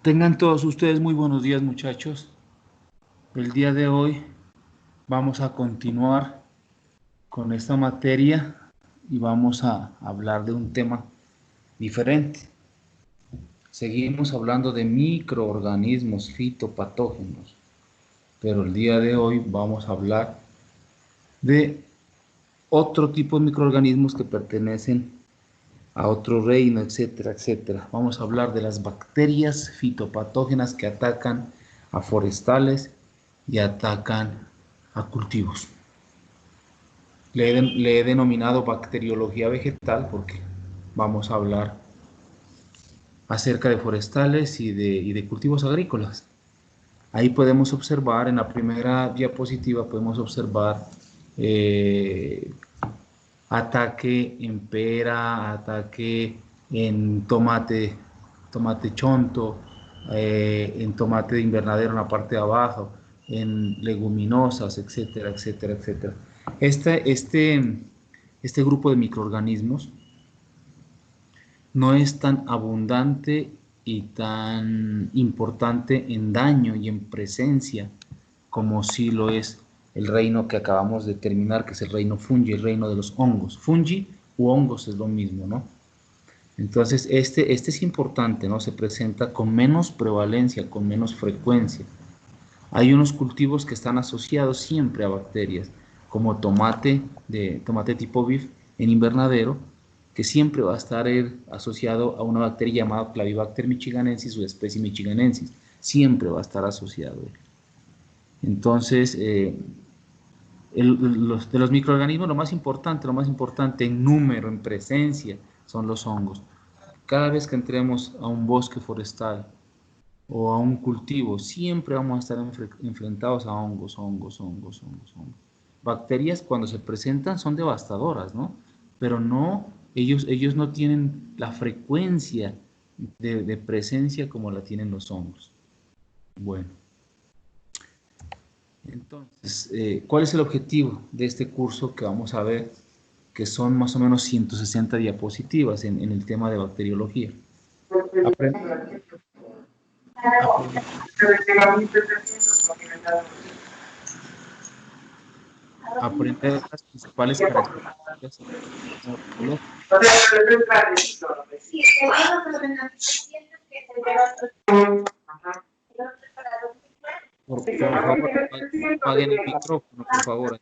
Tengan todos ustedes muy buenos días, muchachos. El día de hoy vamos a continuar con esta materia y vamos a hablar de un tema diferente. Seguimos hablando de microorganismos fitopatógenos, pero el día de hoy vamos a hablar de otro tipo de microorganismos que pertenecen a otro reino, etcétera, etcétera. Vamos a hablar de las bacterias fitopatógenas que atacan a forestales y atacan a cultivos. Le he denominado bacteriología vegetal porque vamos a hablar acerca de forestales y de cultivos agrícolas. Ahí podemos observar, en la primera diapositiva podemos observar ataque en pera, ataque en tomate chonto, en tomate de invernadero en la parte de abajo, en leguminosas, etcétera, etcétera, etcétera. Este grupo de microorganismos no es tan abundante y tan importante en daño y en presencia como sí lo es el reino que acabamos de terminar, que es el reino fungi, el reino de los hongos. Fungi u hongos es lo mismo, ¿no? Entonces, este es importante, ¿no? Se presenta con menos prevalencia, con menos frecuencia. Hay unos cultivos que están asociados siempre a bacterias, como tomate tipo BIF en invernadero, que siempre va a estar asociado a una bacteria llamada Clavibacter michiganensis o especie michiganensis. Siempre va a estar asociado. Entonces, de los microorganismos, lo más importante en número, en presencia, son los hongos. Cada vez que entremos a un bosque forestal o a un cultivo, siempre vamos a estar enfrentados a hongos. Bacterias cuando se presentan son devastadoras, ¿no? Pero no, ellos no tienen la frecuencia de presencia como la tienen los hongos. Bueno. Entonces, ¿cuál es el objetivo de este curso que vamos a ver? Que son más o menos 160 diapositivas en el tema de bacteriología. Aprender las principales características Por favor, apaguen el micrófono, por favor.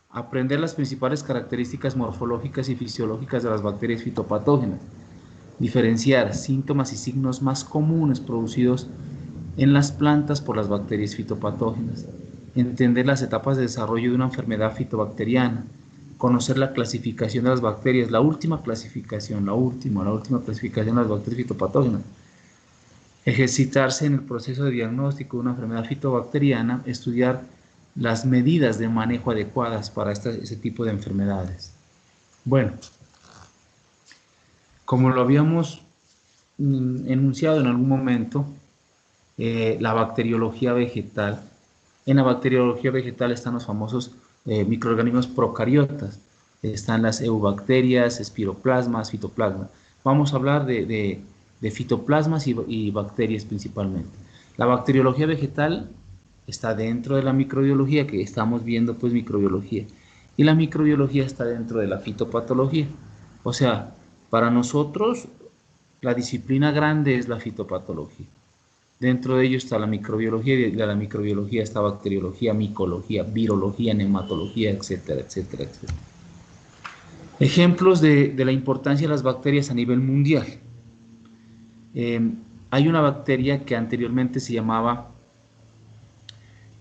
Aprender las principales características morfológicas y fisiológicas de las bacterias fitopatógenas. Diferenciar síntomas y signos más comunes producidos en las plantas por las bacterias fitopatógenas. Entender las etapas de desarrollo de una enfermedad fitobacteriana. Conocer la clasificación de las bacterias, la última clasificación de las bacterias fitopatógenas. Ejercitarse en el proceso de diagnóstico de una enfermedad fitobacteriana, estudiar las medidas de manejo adecuadas para ese tipo de enfermedades. Bueno, como lo habíamos enunciado en algún momento, la bacteriología vegetal. En la bacteriología vegetal están los famosos microorganismos procariotas. Están las eubacterias, espiroplasmas, fitoplasmas. Vamos a hablar de fitoplasmas y bacterias principalmente. La bacteriología vegetal está dentro de la microbiología, que estamos viendo pues microbiología. Y la microbiología está dentro de la fitopatología. O sea, para nosotros la disciplina grande es la fitopatología. Dentro de ello está la microbiología, y de la microbiología está bacteriología, micología, virología, nematología, etcétera, etcétera, etcétera. Ejemplos de la importancia de las bacterias a nivel mundial. Hay una bacteria que anteriormente se llamaba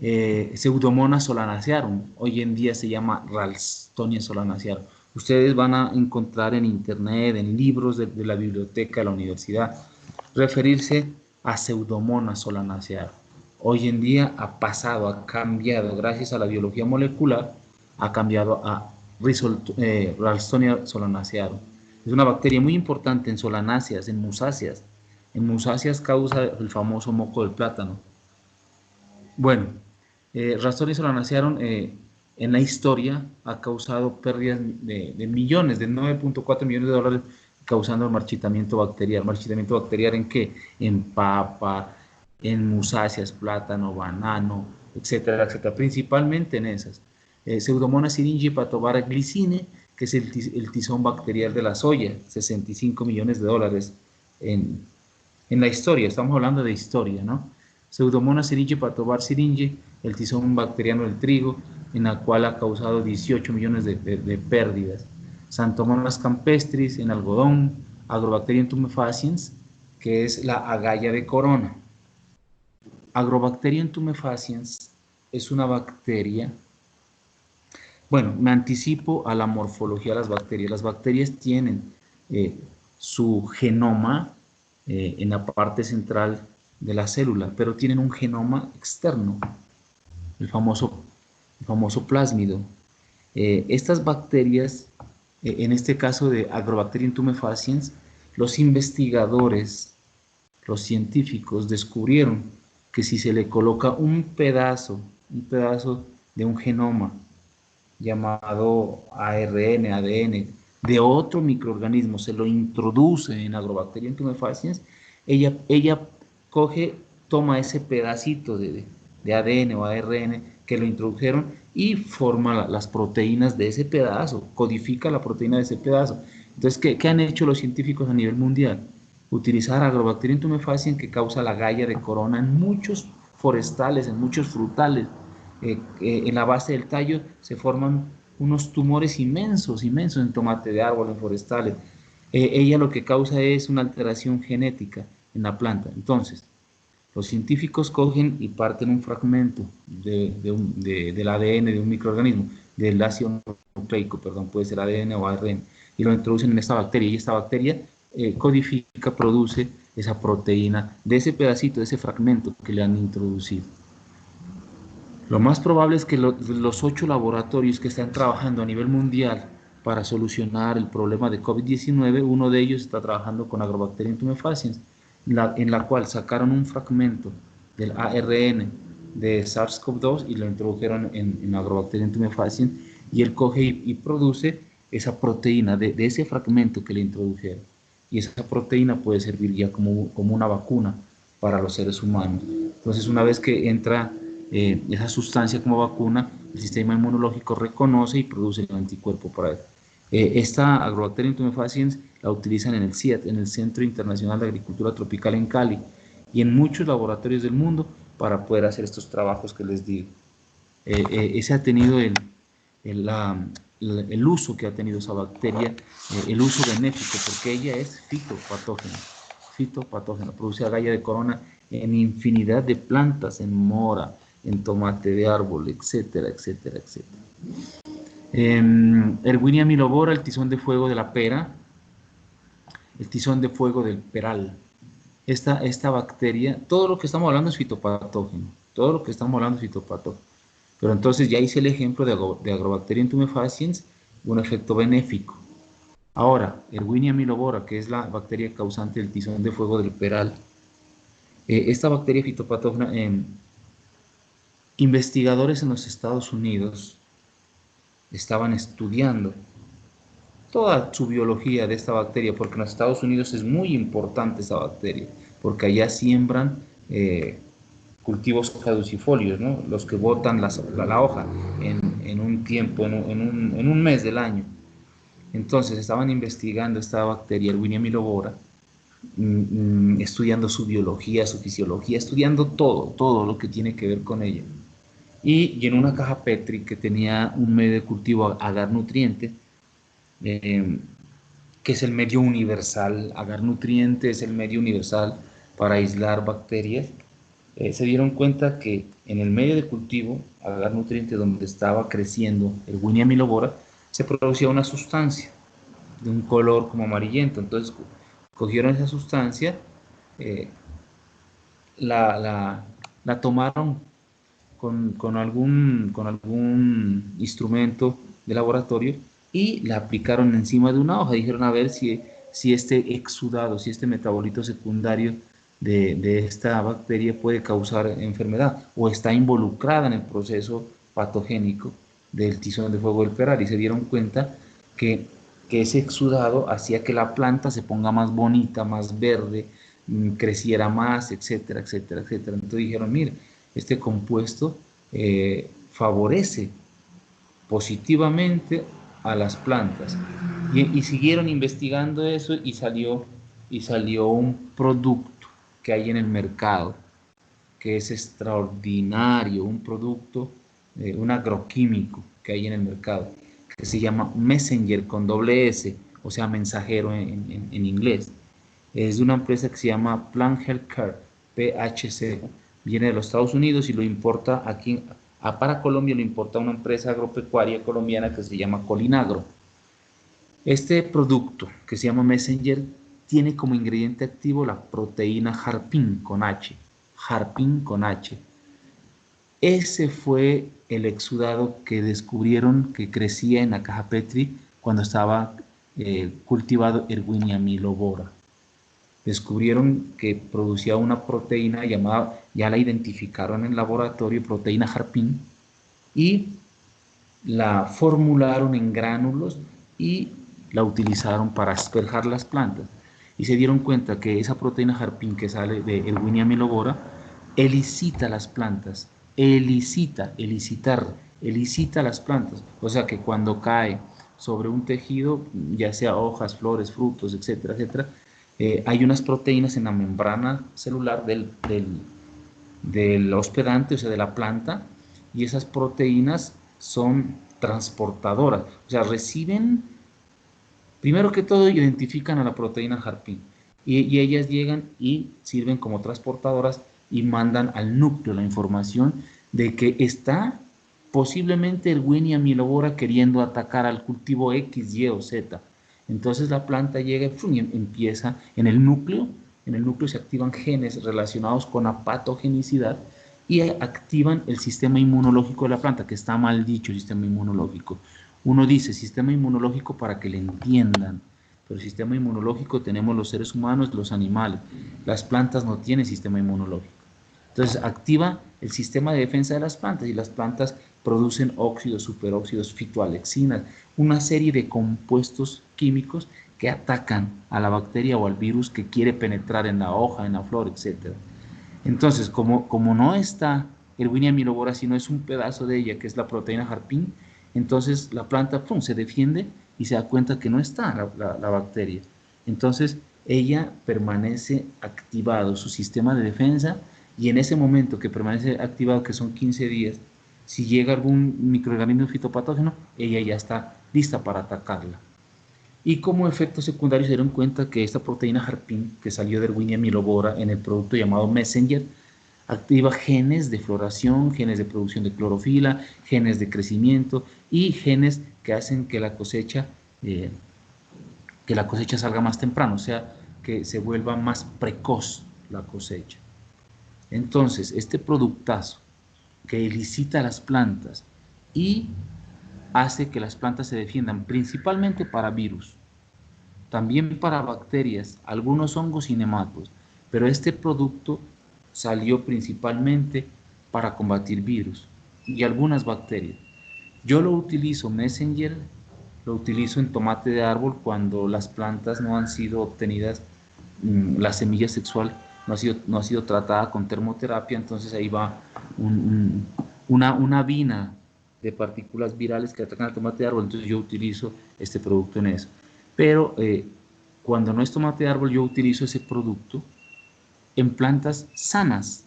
Pseudomonas solanacearum, hoy en día se llama Ralstonia solanacearum. Ustedes van a encontrar en internet, en libros de la biblioteca de la universidad, referirse a Pseudomonas solanacearum. Hoy en día ha pasado, ha cambiado, gracias a la biología molecular, ha cambiado a Ralstonia solanacearum. Es una bacteria muy importante en solanáceas, en musáceas. En musáceas causa el famoso moco del plátano. Bueno, Ralstonia solanacearum en la historia ha causado pérdidas de millones, de 9.4 millones de dólares causando el marchitamiento bacterial. ¿Marchitamiento bacterial en qué? En papa, en musáceas, plátano, banano, etcétera, etcétera, principalmente en esas. Pseudomonas syringae patobara-glicine, que es el tizón bacterial de la soya, 65 millones de dólares en la historia, estamos hablando de historia, ¿no? Pseudomonas syringae patobar-syringae, el tizón bacteriano del trigo, en la cual ha causado 18 millones de pérdidas. Xanthomonas campestris en algodón, Agrobacterium tumefaciens, que es la agalla de corona. Agrobacterium tumefaciens es una bacteria. Bueno, me anticipo a la morfología de las bacterias. Las bacterias tienen su genoma en la parte central de la célula, pero tienen un genoma externo, el famoso plásmido. Estas bacterias, en este caso de Agrobacterium tumefaciens, los investigadores, los científicos descubrieron que si se le coloca un pedazo de un genoma llamado ARN, ADN, de otro microorganismo, se lo introduce en Agrobacterium tumefaciens, ella toma ese pedacito de ADN o ARN que lo introdujeron y forma las proteínas de ese pedazo, codifica la proteína de ese pedazo. Entonces, ¿qué han hecho los científicos a nivel mundial? Utilizar Agrobacterium tumefaciens, que causa la galla de corona en muchos forestales, en muchos frutales. En la base del tallo se forman unos tumores inmensos en tomate de árbol, en forestales. Ella lo que causa es una alteración genética en la planta. Entonces, los científicos cogen y parten un fragmento del ADN de un microorganismo, del ácido nucleico, perdón, puede ser ADN o ARN, y lo introducen en esta bacteria, y esta bacteria codifica, produce esa proteína de ese pedacito, de ese fragmento que le han introducido. Lo más probable es que los 8 laboratorios que están trabajando a nivel mundial para solucionar el problema de COVID-19, uno de ellos está trabajando con Agrobacterium tumefaciens, en la cual sacaron un fragmento del ARN de SARS-CoV-2 y lo introdujeron en Agrobacterium tumefaciens, y él coge y produce esa proteína de ese fragmento que le introdujeron. Y esa proteína puede servir ya como una vacuna para los seres humanos. Entonces, una vez que entra esa sustancia como vacuna, el sistema inmunológico reconoce y produce el anticuerpo para él. Esta Agrobacterium tumefaciens la utilizan en el CIAT, en el Centro Internacional de Agricultura Tropical en Cali, y en muchos laboratorios del mundo para poder hacer estos trabajos que les digo. Ese ha tenido el uso que ha tenido esa bacteria, el uso benéfico, porque ella es fitopatógena, produce agalla de corona en infinidad de plantas, en mora, en tomate de árbol, etcétera, etcétera, etcétera. Erwinia milobora, el tizón de fuego de la pera, el tizón de fuego del peral. Esta bacteria, todo lo que estamos hablando es fitopatógeno, todo lo que estamos hablando es fitopatógeno. Pero entonces ya hice el ejemplo de Agrobacterium tumefaciens, un efecto benéfico. Ahora, Erwinia milobora, que es la bacteria causante del tizón de fuego del peral, esta bacteria fitopatógena, investigadores en los Estados Unidos estaban estudiando toda su biología de esta bacteria, porque en los Estados Unidos es muy importante esta bacteria, porque allá siembran cultivos caducifolios, ¿no? Los que botan la hoja en un tiempo, en un mes del año. Entonces estaban investigando esta bacteria, Erwinia milobora, estudiando su biología, su fisiología, estudiando todo lo que tiene que ver con ella. Y en una caja Petri que tenía un medio de cultivo agar nutriente, que es el medio universal, agar nutriente es el medio universal para aislar bacterias, se dieron cuenta que en el medio de cultivo, agar nutriente, donde estaba creciendo Erwinia milobora, se producía una sustancia de un color como amarillento. Entonces cogieron esa sustancia, la tomaron con algún instrumento de laboratorio y la aplicaron encima de una hoja. Dijeron a ver si este exudado, si este metabolito secundario de esta bacteria puede causar enfermedad o está involucrada en el proceso patogénico del tizón de fuego del peral, y se dieron cuenta que que ese exudado hacía que la planta se ponga más bonita, más verde, creciera más, etcétera, etcétera, etcétera. Entonces dijeron, mire, este compuesto favorece positivamente a las plantas. Y siguieron investigando eso y salió un producto que hay en el mercado, que es extraordinario, un producto, un agroquímico que hay en el mercado, que se llama Messenger con doble S, o sea, mensajero en inglés. Es de una empresa que se llama Plant Healthcare, PHC. Viene de los Estados Unidos y lo importa aquí, para Colombia lo importa una empresa agropecuaria colombiana que se llama Colinagro. Este producto, que se llama Messenger, tiene como ingrediente activo la proteína Harpin con H. Harpin con H. Ese fue el exudado que descubrieron que crecía en la caja Petri cuando estaba cultivado Erwinia milobora. Descubrieron que producía una proteína llamada, ya la identificaron en el laboratorio, proteína Harpin, y la formularon en gránulos y la utilizaron para asperjar las plantas. Y se dieron cuenta que esa proteína Harpin que sale de Erwinia milobora elicita las plantas, elicita las plantas. O sea que cuando cae sobre un tejido, ya sea hojas, flores, frutos, etcétera, etcétera, hay unas proteínas en la membrana celular del hospedante, o sea, de la planta, y esas proteínas son transportadoras, o sea, reciben, primero que todo, identifican a la proteína Harpin, y ellas llegan y sirven como transportadoras y mandan al núcleo la información de que está posiblemente Erwinia milobora queriendo atacar al cultivo X, Y o Z. Entonces la planta llega y empieza en el núcleo se activan genes relacionados con la patogenicidad y activan el sistema inmunológico de la planta, que está mal dicho el sistema inmunológico. Uno dice sistema inmunológico para que le entiendan, pero el sistema inmunológico tenemos los seres humanos, los animales. Las plantas no tienen sistema inmunológico. Entonces activa el sistema de defensa de las plantas y las plantas producen óxidos, superóxidos, fitoalexinas, una serie de compuestos químicos que atacan a la bacteria o al virus que quiere penetrar en la hoja, en la flor, etc. Entonces, como no está Erwinia milobora, sino es un pedazo de ella, que es la proteína Harpin, entonces la planta ¡pum!, se defiende y se da cuenta que no está la bacteria. Entonces, ella permanece activado su sistema de defensa y en ese momento que permanece activado, que son 15 días, si llega algún microorganismo fitopatógeno, ella ya está lista para atacarla. Y como efecto secundario se dieron cuenta que esta proteína Harpin que salió de Erwinia milobora en el producto llamado Messenger activa genes de floración, genes de producción de clorofila, genes de crecimiento y genes que hacen que la cosecha salga más temprano, o sea, que se vuelva más precoz la cosecha. Entonces, este productazo que elicita a las plantas y hace que las plantas se defiendan principalmente para virus, también para bacterias, algunos hongos y nematos, pero este producto salió principalmente para combatir virus y algunas bacterias. Yo lo utilizo Messenger, lo utilizo en tomate de árbol cuando las plantas no han sido obtenidas, la semilla sexual no ha sido tratada con termoterapia, entonces ahí va una vina de partículas virales que atacan al tomate de árbol, entonces yo utilizo este producto en eso. Pero cuando no es tomate de árbol, yo utilizo ese producto en plantas sanas.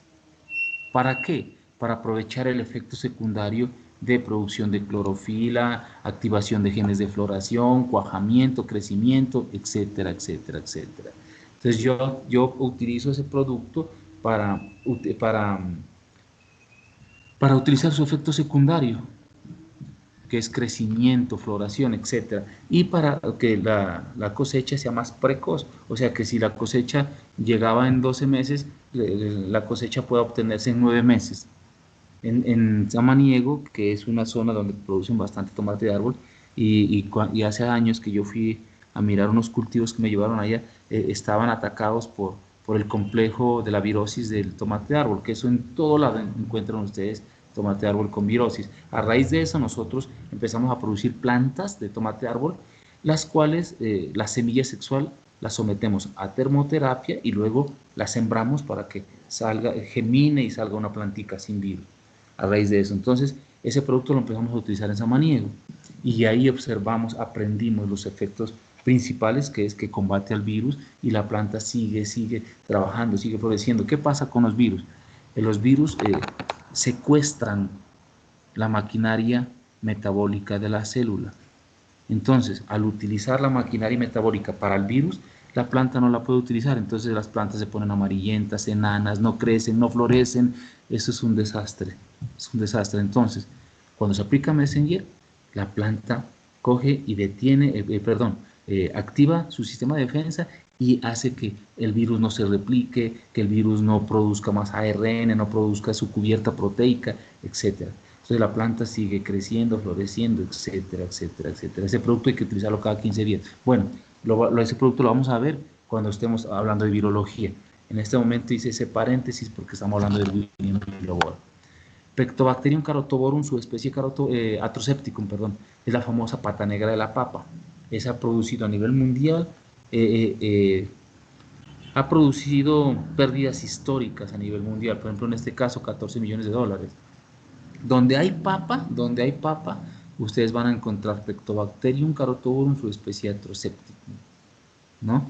¿Para qué? Para aprovechar el efecto secundario de producción de clorofila, activación de genes de floración, cuajamiento, crecimiento, etcétera, etcétera, etcétera. Entonces yo utilizo ese producto para, para, para utilizar su efecto secundario, que es crecimiento, floración, etcétera, y para que la cosecha sea más precoz, o sea que si la cosecha llegaba en 12 meses, la cosecha puede obtenerse en 9 meses. En Samaniego, que es una zona donde producen bastante tomate de árbol, y hace años que yo fui a mirar unos cultivos que me llevaron allá, estaban atacados por el complejo de la virosis del tomate de árbol, que eso en todo lado encuentran ustedes tomate de árbol con virosis. A raíz de eso nosotros empezamos a producir plantas de tomate de árbol las cuales la semilla sexual la sometemos a termoterapia y luego la sembramos para que salga, germine y salga una plantica sin virus a raíz de eso. Entonces, ese producto lo empezamos a utilizar en Samaniego y ahí observamos, aprendimos los efectos principales, que es que combate al virus y la planta sigue trabajando, sigue floreciendo. ¿Qué pasa con los virus? Los virus secuestran la maquinaria metabólica de la célula. Entonces, al utilizar la maquinaria metabólica para el virus, la planta no la puede utilizar. Entonces las plantas se ponen amarillentas, enanas, no crecen, no florecen. Eso es un desastre. Es un desastre. Entonces, cuando se aplica Messenger, la planta coge y detiene, activa su sistema de defensa y hace que el virus no se replique, que el virus no produzca más ARN, no produzca su cubierta proteica, etcétera. Entonces la planta sigue creciendo, floreciendo, etcétera, etcétera, etcétera. Ese producto hay que utilizarlo cada 15 días. Bueno, ese producto lo vamos a ver cuando estemos hablando de virología. En este momento hice ese paréntesis porque estamos hablando del biloba. Pectobacterium carotoborum, su especie atrosepticum, perdón, es la famosa pata negra de la papa. Esa ha producido a nivel mundial, ha producido pérdidas históricas a nivel mundial. Por ejemplo, en este caso, 14 millones de dólares. Donde hay papa, ustedes van a encontrar Pectobacterium carotoborum, su especie atrosepticum, ¿no?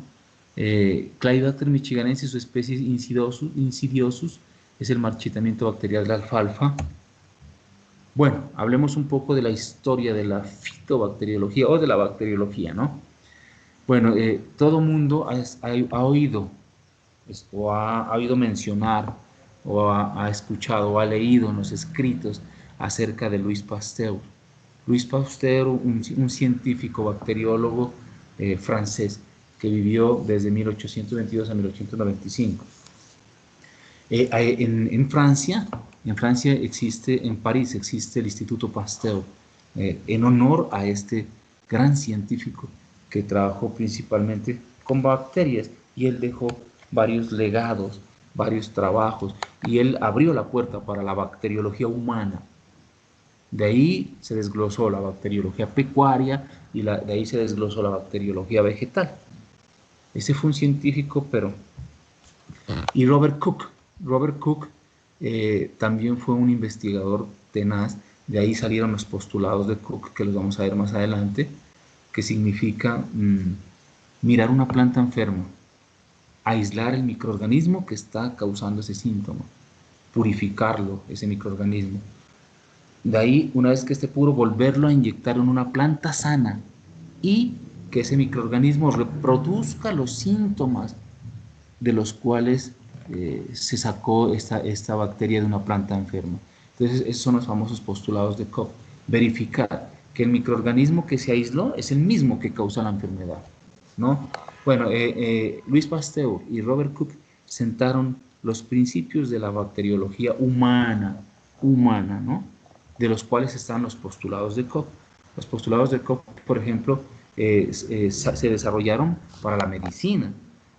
Clyde michiganensis, su especie insidiosus, es el marchitamiento bacterial de la alfalfa. Bueno, hablemos un poco de la historia de la fitobacteriología o de la bacteriología, ¿no? Bueno, todo mundo ha oído o ha oído mencionar o ha escuchado o ha leído en los escritos acerca de Louis Pasteur. Louis Pasteur, un científico bacteriólogo francés que vivió desde 1822 a 1895. En Francia existe, en París existe el Instituto Pasteur, en honor a este gran científico que trabajó principalmente con bacterias y él dejó varios legados, varios trabajos y él abrió la puerta para la bacteriología humana. De ahí se desglosó la bacteriología pecuaria y de ahí se desglosó la bacteriología vegetal. Ese fue un científico, pero... Y Robert Cook también fue un investigador tenaz. De ahí salieron los postulados de Cook, que los vamos a ver más adelante, que significa mirar una planta enferma, aislar el microorganismo que está causando ese síntoma, purificarlo, ese microorganismo. De ahí, una vez que esté puro, volverlo a inyectar en una planta sana y que ese microorganismo reproduzca los síntomas de los cuales se sacó esta bacteria de una planta enferma. Entonces, esos son los famosos postulados de Koch. Verificar que el microorganismo que se aisló es el mismo que causa la enfermedad, ¿no? Bueno, Louis Pasteur y Robert Koch sentaron los principios de la bacteriología humana, ¿no? De los cuales están los postulados de Koch. Los postulados de Koch, por ejemplo, se desarrollaron para la medicina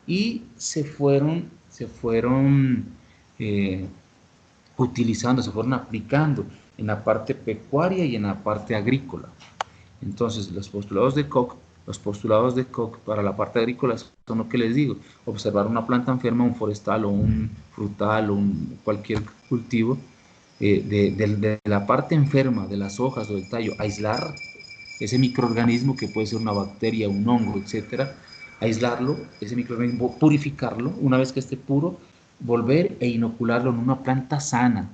y se fueron utilizando, se fueron aplicando en la parte pecuaria y en la parte agrícola. Entonces, los postulados de Koch para la parte agrícola son lo que les digo: observar una planta enferma, un forestal o un frutal o cualquier cultivo, de la parte enferma de las hojas o del tallo, aislar ese microorganismo que puede ser una bacteria, un hongo, etcétera, aislarlo, ese microorganismo, purificarlo, una vez que esté puro, volver e inocularlo en una planta sana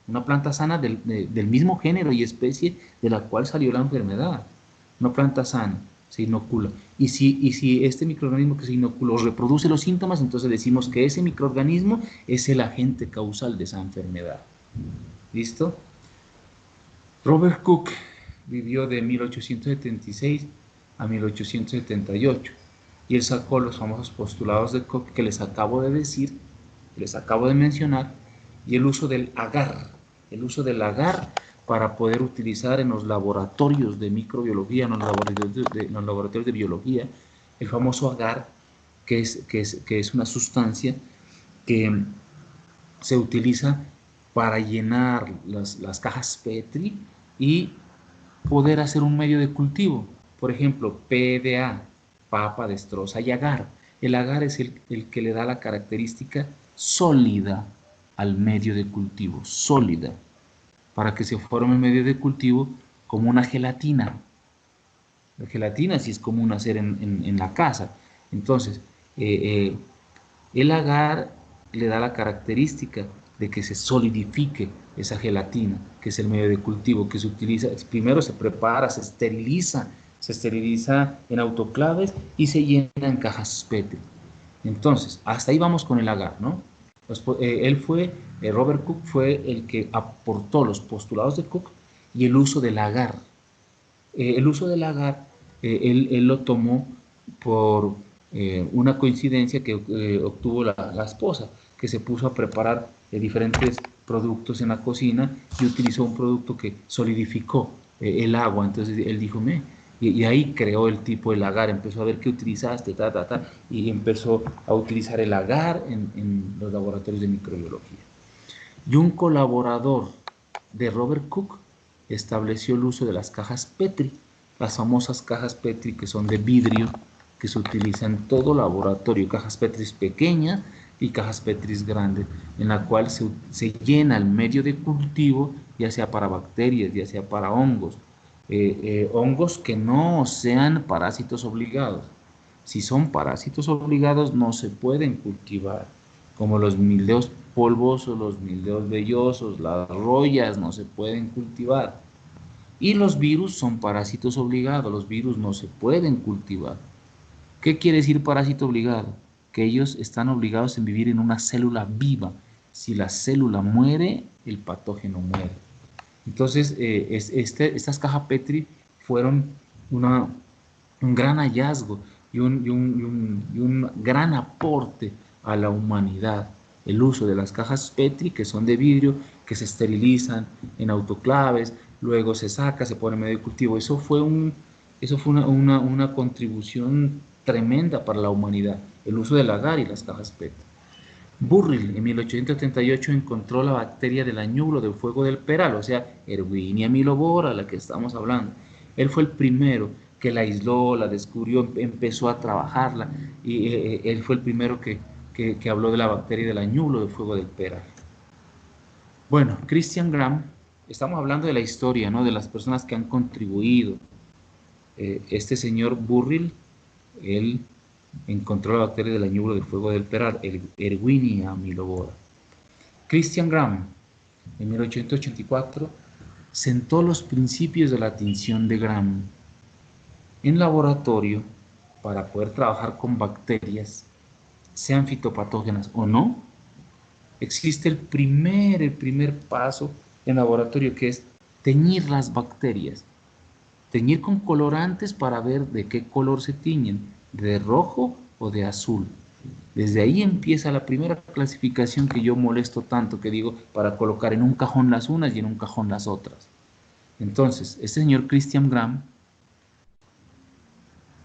del mismo género y especie de la cual salió la enfermedad. Una planta sana se inocula. Y si este microorganismo que se inoculó reproduce los síntomas, entonces decimos que ese microorganismo es el agente causal de esa enfermedad. ¿Listo? Robert Koch vivió de 1876 a 1878 y él sacó los famosos postulados de Koch que les acabo de decir, que les acabo de mencionar, y el uso del agar para poder utilizar en los laboratorios de microbiología, en los laboratorios de biología, el famoso agar, que es una sustancia que se utiliza para llenar las cajas Petri y poder hacer un medio de cultivo. Por ejemplo, PDA, papa, destroza y agar. El agar es el que le da la característica sólida al medio de cultivo, sólida, para que se forme el medio de cultivo como una gelatina. La gelatina sí es común hacer en la casa. Entonces, eh, eh, el agar le da la característica de que se solidifique esa gelatina, que es el medio de cultivo que se utiliza. Primero se prepara, se esteriliza en autoclaves y se llena en cajas PET. Entonces, hasta ahí vamos con el agar, ¿no? Robert Cook fue el que aportó los postulados de Cook y el uso del agar. El uso del agar, él lo tomó por una coincidencia que obtuvo la esposa, que se puso a preparar diferentes productos en la cocina y utilizó un producto que solidificó el agua. Entonces él dijo, y ahí creó el tipo de agar, empezó a ver qué utilizaste, y empezó a utilizar el agar en los laboratorios de microbiología. Y un colaborador de Robert Cook estableció el uso de las cajas Petri, las famosas cajas Petri que son de vidrio, que se utilizan en todo laboratorio, cajas Petri pequeñas y cajas Petri grandes, en la cual se llena el medio de cultivo, ya sea para bacterias, ya sea para hongos, hongos que no sean parásitos obligados. Si son parásitos obligados, no se pueden cultivar, como los mildeos polvosos, los mildeos vellosos, las rollas no se pueden cultivar. Y los virus son parásitos obligados, los virus no se pueden cultivar. ¿Qué quiere decir parásito obligado? Que ellos están obligados en vivir en una célula viva. Si la célula muere, el patógeno muere. Entonces, estas cajas Petri fueron un gran hallazgo y un gran aporte a la humanidad. El uso de las cajas Petri, que son de vidrio, que se esterilizan en autoclaves, luego se saca, se pone en medio de cultivo. Eso fue una contribución tremenda para la humanidad, el uso del agar y las cajas Petri. Burrill en 1838 encontró la bacteria del añublo del fuego del peral, o sea, Erwinia milobora, la que estamos hablando. Él fue el primero que la aisló, la descubrió, empezó a trabajarla y él fue el primero que habló de la bacteria del añublo del fuego del peral. Bueno, Christian Graham, estamos hablando de la historia, ¿no? De las personas que han contribuido. Este señor Burrill, él encontró la bacteria del añublo del fuego del peral, el Erwinia milobora. Christian Graham, en 1884, sentó los principios de la tinción de Gram en laboratorio para poder trabajar con bacterias, sean fitopatógenas o no. Existe el primer paso en laboratorio, que es teñir las bacterias. Teñir con colorantes para ver de qué color se tiñen, de rojo o de azul. Desde ahí empieza la primera clasificación que yo molesto tanto, que digo, para colocar en un cajón las unas y en un cajón las otras. Entonces, este señor Christian Graham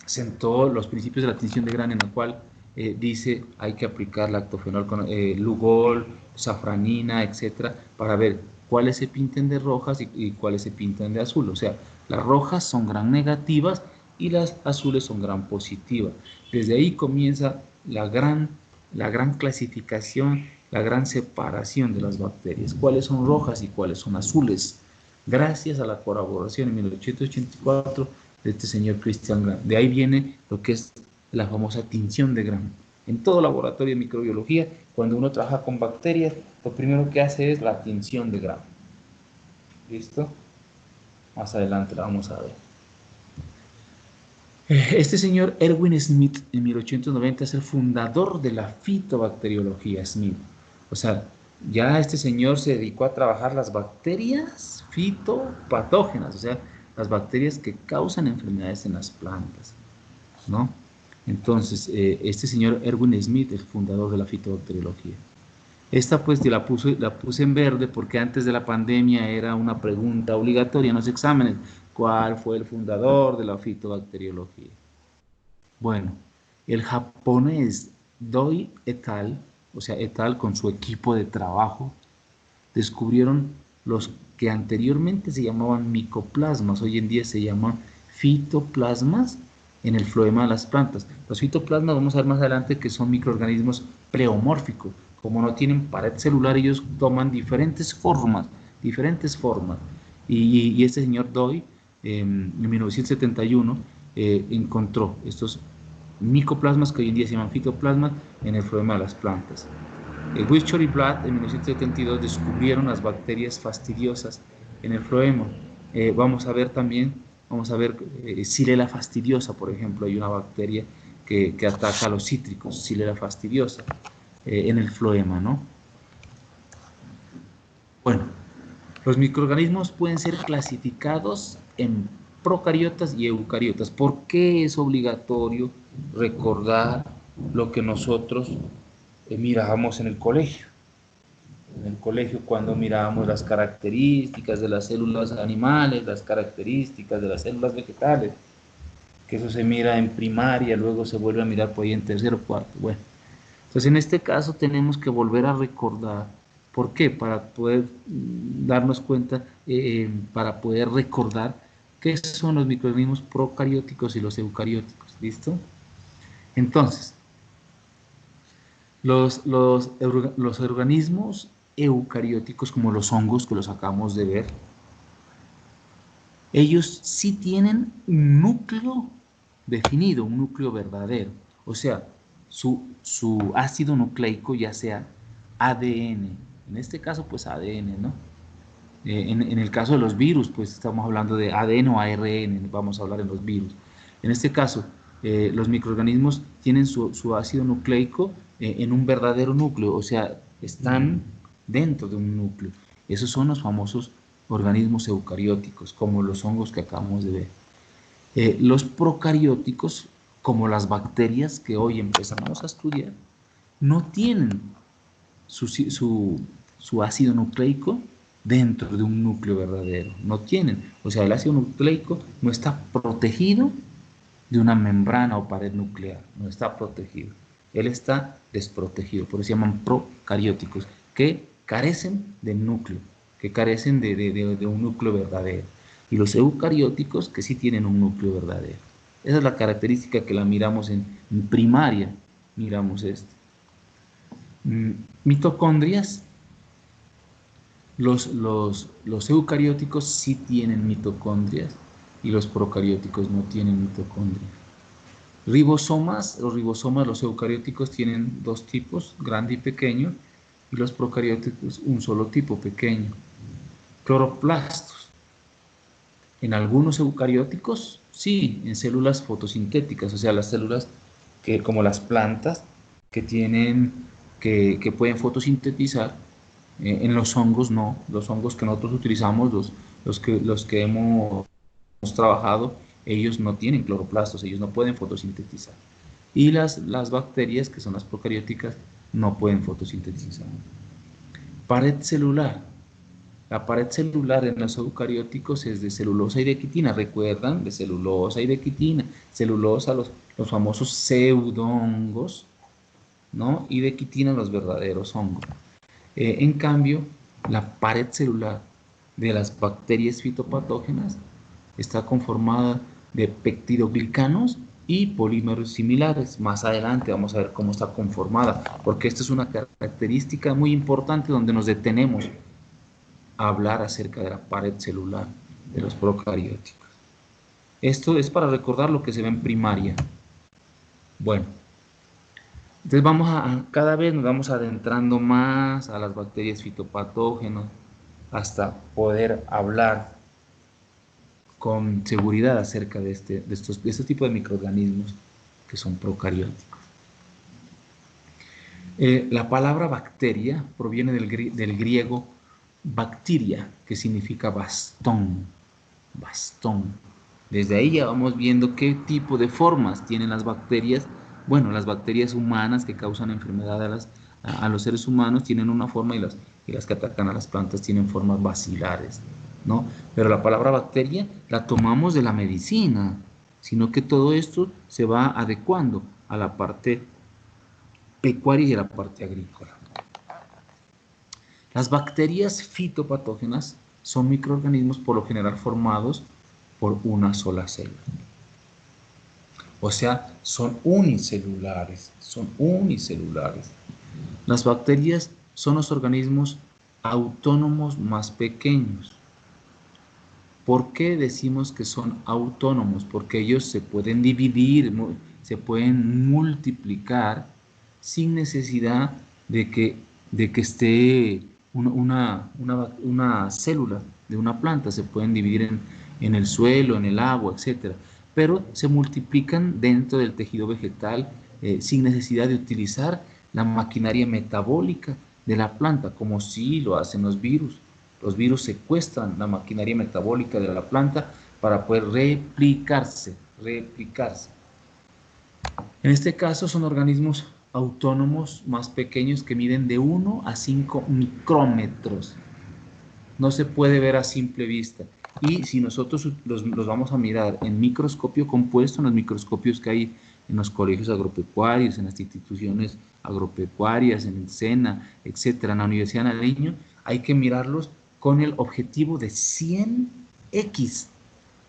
sentó los principios de la tinción de Gram, en el cual dice hay que aplicar lactofenol con Lugol, safranina, etcétera, para ver cuáles se pinten de rojas y cuáles se pintan de azul. O sea, las rojas son Gram negativas y las azules son Gram positivas. Desde ahí comienza la gran clasificación, la gran separación de las bacterias, cuáles son rojas y cuáles son azules, gracias a la colaboración en 1884 de este señor Christian Graham. De ahí viene lo que es la famosa tinción de Graham. En todo laboratorio de microbiología, cuando uno trabaja con bacterias, lo primero que hace es la tinción de Graham. ¿Listo? Más adelante la vamos a ver. Este señor Erwin Smith, en 1890, es el fundador de la fitobacteriología, Smith. O sea, ya este señor se dedicó a trabajar las bacterias fitopatógenas, o sea, las bacterias que causan enfermedades en las plantas, ¿no? Entonces, este señor Erwin Smith, el fundador de la fitobacteriología. Esta pues la puse en verde porque antes de la pandemia era una pregunta obligatoria en los exámenes. ¿Cuál fue el fundador de la fitobacteriología? Bueno, el japonés Doi et al., o sea, et al. Con su equipo de trabajo, descubrieron los que anteriormente se llamaban micoplasmas, hoy en día se llaman fitoplasmas en el floema de las plantas. Los fitoplasmas, vamos a ver más adelante, que son microorganismos pleomórficos. Como no tienen pared celular, ellos toman diferentes formas. Y este señor Doi, en 1971, encontró estos micoplasmas que hoy en día se llaman fitoplasmas en el floema de las plantas. Wiltshire y Blatt en 1972 descubrieron las bacterias fastidiosas en el floema. Vamos a ver también, Xylella fastidiosa, por ejemplo, hay una bacteria que ataca a los cítricos, Xylella fastidiosa, en el floema, ¿no? Bueno, los microorganismos pueden ser clasificados en procariotas y eucariotas. ¿Por qué es obligatorio recordar lo que nosotros mirábamos en el colegio? En el colegio, cuando mirábamos las características de las células animales, las características de las células vegetales, que eso se mira en primaria, luego se vuelve a mirar por ahí en tercero o cuarto. Bueno, entonces en este caso tenemos que volver a recordar. ¿Por qué? Para poder darnos cuenta, para poder recordar qué son los microorganismos procarióticos y los eucarióticos. ¿Listo? Entonces, los organismos eucarióticos, como los hongos que los acabamos de ver, ellos sí tienen un núcleo definido, un núcleo verdadero. O sea, su ácido nucleico, ya sea ADN, en este caso pues ADN, ¿no? En el caso de los virus, pues estamos hablando de ADN o ARN, vamos a hablar en los virus. En este caso, los microorganismos tienen su ácido nucleico en un verdadero núcleo, o sea, están dentro de un núcleo. Esos son los famosos organismos eucarióticos, como los hongos que acabamos de ver. Los procarióticos, como las bacterias que hoy empezamos a estudiar, no tienen su ácido nucleico dentro de un núcleo verdadero. No tienen. O sea, el ácido nucleico no está protegido de una membrana o pared nuclear. No está protegido. Él está desprotegido. Por eso se llaman procarióticos, que carecen del núcleo, que carecen de un núcleo verdadero. Y los eucarióticos, que sí tienen un núcleo verdadero. Esa es la característica que la miramos en primaria. Miramos esto. Mitocondrias. Los eucarióticos sí tienen mitocondrias y los procarióticos no tienen mitocondrias. Ribosomas, los eucarióticos tienen dos tipos, grande y pequeño, y los procarióticos un solo tipo, pequeño. Cloroplastos. En algunos eucarióticos, sí, en células fotosintéticas, o sea, las células que, como las plantas, que pueden fotosintetizar. En los hongos no, los hongos que nosotros utilizamos, los que hemos trabajado, ellos no tienen cloroplastos, ellos no pueden fotosintetizar. Y las bacterias, que son las procarióticas, no pueden fotosintetizar. Pared celular. La pared celular en los eucarióticos es de celulosa y de quitina, ¿recuerdan? De celulosa y de quitina. Celulosa, los famosos pseudohongos, ¿no? Y de quitina los verdaderos hongos. En cambio, la pared celular de las bacterias fitopatógenas está conformada de peptidoglicanos y polímeros similares. Más adelante vamos a ver cómo está conformada, porque esta es una característica muy importante donde nos detenemos a hablar acerca de la pared celular de los procarióticos. Esto es para recordar lo que se ve en primaria. Bueno. Entonces cada vez nos vamos adentrando más a las bacterias fitopatógenas hasta poder hablar con seguridad acerca de este tipo de microorganismos que son procarióticos. La palabra bacteria proviene del griego bacteria, que significa bastón. Bastón. Desde ahí ya vamos viendo qué tipo de formas tienen las bacterias. Bueno, las bacterias humanas que causan enfermedad a los seres humanos tienen una forma y las que atacan a las plantas tienen formas bacilares, ¿no? Pero la palabra bacteria la tomamos de la medicina, sino que todo esto se va adecuando a la parte pecuaria y a la parte agrícola. Las bacterias fitopatógenas son microorganismos por lo general formados por una sola célula. O sea, son unicelulares, son unicelulares. Las bacterias son los organismos autónomos más pequeños. ¿Por qué decimos que son autónomos? Porque ellos se pueden dividir, se pueden multiplicar sin necesidad de que esté una célula de una planta. Se pueden dividir en el suelo, en el agua, etc. Pero se multiplican dentro del tejido vegetal sin necesidad de utilizar la maquinaria metabólica de la planta, como sí lo hacen los virus. Los virus secuestran la maquinaria metabólica de la planta para poder replicarse. En este caso son organismos autónomos más pequeños que miden de 1 a 5 micrómetros. No se puede ver a simple vista. Y si nosotros los vamos a mirar en microscopio compuesto, en los microscopios que hay en los colegios agropecuarios, en las instituciones agropecuarias, en el SENA, etcétera, en la Universidad de Nariño, hay que mirarlos con el objetivo de 100x,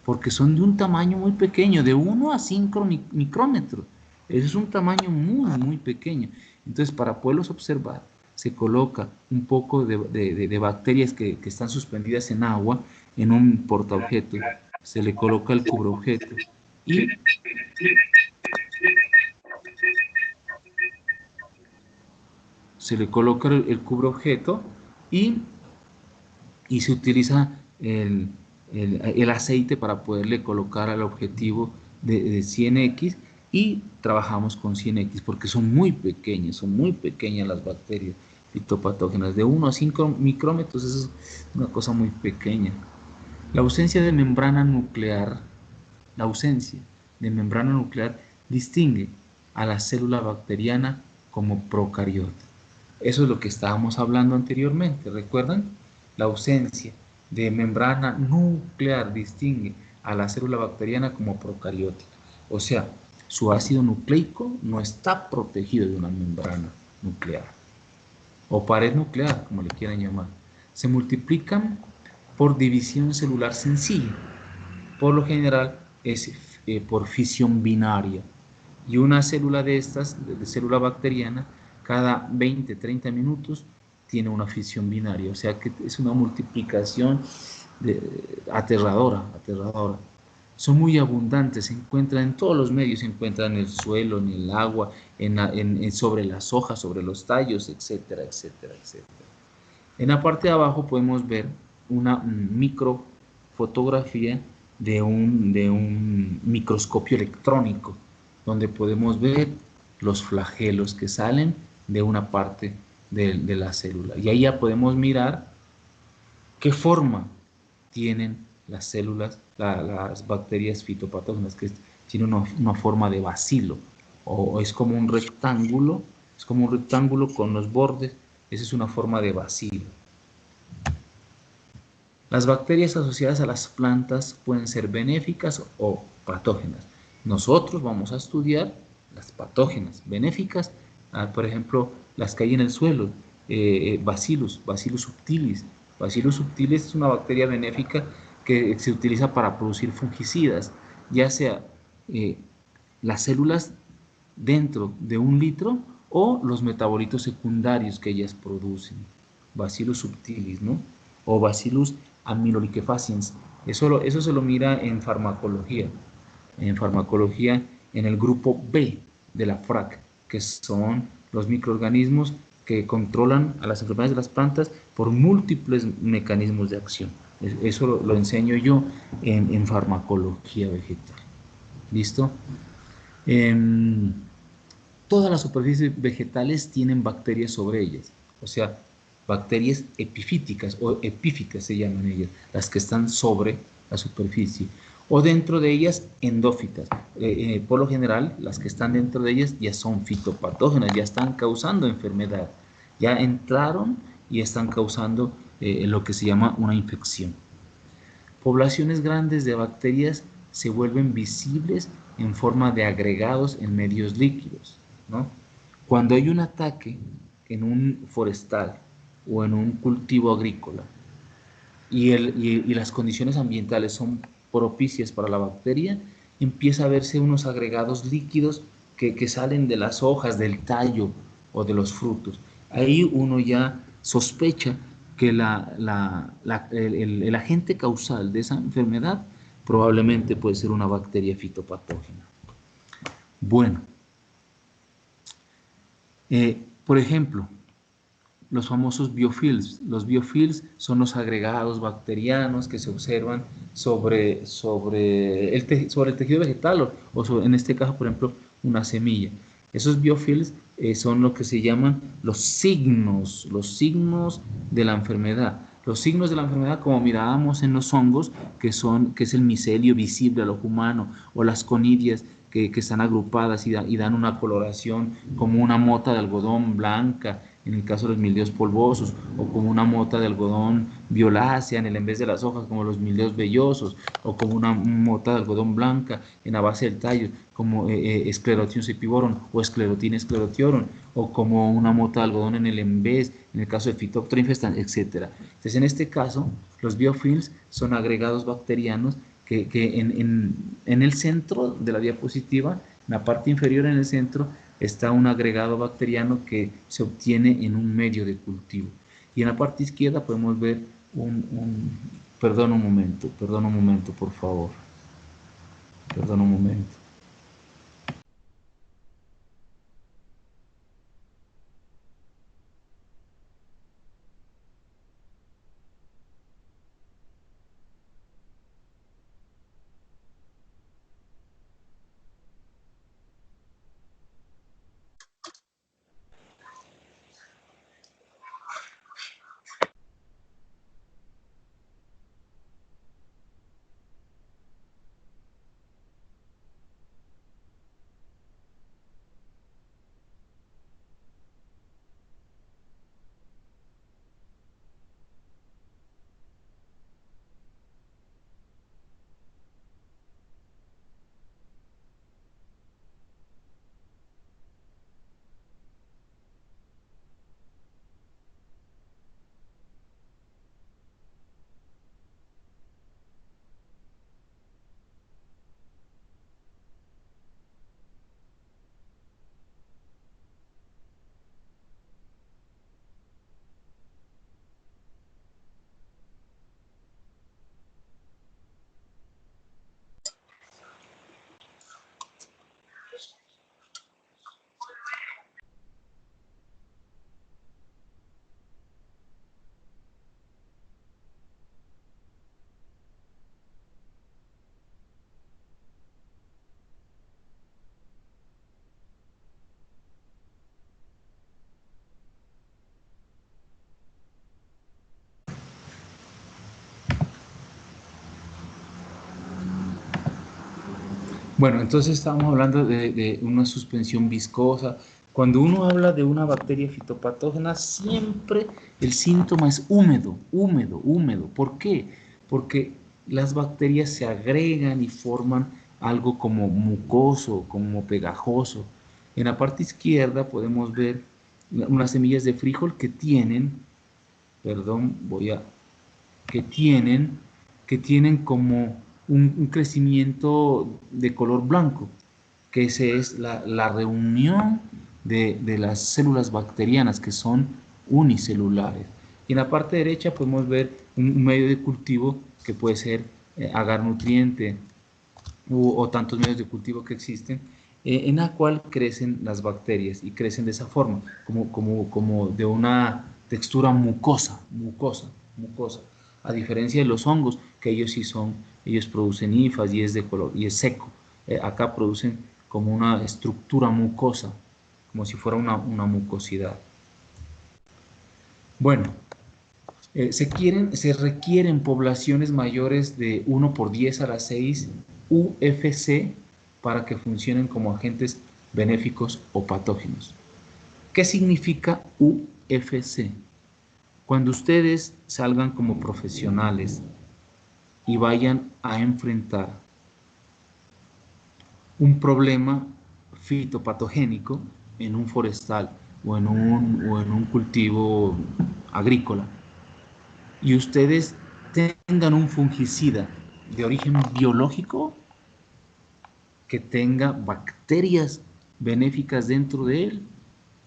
porque son de un tamaño muy pequeño, de 1 a 5 micrómetros. Eso es un tamaño muy, muy pequeño. Entonces, para poderlos observar, se coloca un poco de bacterias que están suspendidas en agua en un portaobjeto. Se le coloca el cubreobjeto y se le coloca el cubreobjeto y se utiliza el aceite para poderle colocar al objetivo de 100x y trabajamos con 100x porque son muy pequeñas las bacterias fitopatógenas, de 1 a 5 micrómetros, eso es una cosa muy pequeña. La ausencia de membrana nuclear distingue a la célula bacteriana como procariota. Eso es lo que estábamos hablando anteriormente, ¿recuerdan? La ausencia de membrana nuclear distingue a la célula bacteriana como procariótica. O sea, su ácido nucleico no está protegido de una membrana nuclear o pared nuclear, como le quieran llamar. Se multiplican por división celular sencilla. Por lo general es por fisión binaria. Y una célula de estas, de célula bacteriana, cada 20-30 minutos tiene una fisión binaria. O sea que es una multiplicación aterradora. Son muy abundantes, se encuentran en todos los medios, se encuentran en el suelo, en el agua, sobre las hojas, sobre los tallos, etcétera, etcétera, etcétera. En la parte de abajo podemos ver una microfotografía de un microscopio electrónico, donde podemos ver los flagelos que salen de una parte de la célula. Y ahí ya podemos mirar qué forma tienen las células, las bacterias fitopatógenas, que tienen una forma de bacilo, o es como un rectángulo, con los bordes. Esa es una forma de bacilo. Las bacterias asociadas a las plantas pueden ser benéficas o patógenas. Nosotros vamos a estudiar las patógenas. Benéficas, por ejemplo, las que hay en el suelo, Bacillus subtilis. Bacillus subtilis es una bacteria benéfica que se utiliza para producir fungicidas, ya sea las células dentro de un litro o los metabolitos secundarios que ellas producen. Bacillus subtilis, ¿no? O Bacillus amyloliquefaciens. Eso se lo mira en farmacología. En el grupo B de la FRAC, que son los microorganismos que controlan a las enfermedades de las plantas por múltiples mecanismos de acción. Eso lo enseño yo en farmacología vegetal. ¿Listo? Todas las superficies vegetales tienen bacterias sobre ellas, o sea, bacterias epifíticas o epífitas se llaman ellas, las que están sobre la superficie, o dentro de ellas endófitas. Por lo general, las que están dentro de ellas ya son fitopatógenas, ya están causando enfermedad, ya entraron y están causando lo que se llama una infección. Poblaciones grandes de bacterias se vuelven visibles en forma de agregados en medios líquidos, ¿no? Cuando hay un ataque en un forestal o en un cultivo agrícola y las condiciones ambientales son propicias para la bacteria, empieza a verse unos agregados líquidos que salen de las hojas, del tallo o de los frutos. Ahí uno ya sospecha que el agente causal de esa enfermedad probablemente puede ser una bacteria fitopatógena. Bueno, por ejemplo, los famosos biofilms. Los biofilms son los agregados bacterianos que se observan sobre el tejido vegetal en este caso, por ejemplo, una semilla. Esos biofilms son lo que se llaman los signos de la enfermedad. Los signos de la enfermedad, como mirábamos en los hongos, que es el micelio visible al ojo humano, o las conidias que están agrupadas y dan una coloración como una mota de algodón blanca, en el caso de los mildeos polvosos, o como una mota de algodón violácea en vez de las hojas, como los mildeos vellosos, o como una mota de algodón blanca en la base del tallo, como Sclerotium sepivorum o Sclerotina sclerotiorum, o como una mota de algodón en el envés, en el caso de Phytophthora infestans, etc. Entonces, en este caso, los biofilms son agregados bacterianos que en el centro de la diapositiva, en la parte inferior en el centro, está un agregado bacteriano que se obtiene en un medio de cultivo. Y en la parte izquierda podemos ver perdón un momento, por favor. Perdón un momento. Bueno, entonces estábamos hablando de una suspensión viscosa. Cuando uno habla de una bacteria fitopatógena, siempre el síntoma es húmedo, húmedo, húmedo. ¿Por qué? Porque las bacterias se agregan y forman algo como mucoso, como pegajoso. En la parte izquierda podemos ver unas semillas de frijol que tienen, perdón, que tienen como un crecimiento de color blanco, que esa es la reunión de las células bacterianas que son unicelulares. Y en la parte derecha podemos ver un medio de cultivo que puede ser agar nutriente o tantos medios de cultivo que existen, en la cual crecen las bacterias y crecen de esa forma, como de una textura mucosa, a diferencia de los hongos, que ellos producen hifas y es de color, y es seco. Acá producen como una estructura mucosa, como si fuera una mucosidad. Bueno, se requieren poblaciones mayores de 1 por 10 a la 6 UFC para que funcionen como agentes benéficos o patógenos. ¿Qué significa UFC? Cuando ustedes salgan como profesionales y vayan a enfrentar un problema fitopatogénico en un forestal o en un cultivo agrícola, y ustedes tengan un fungicida de origen biológico, que tenga bacterias benéficas dentro de él,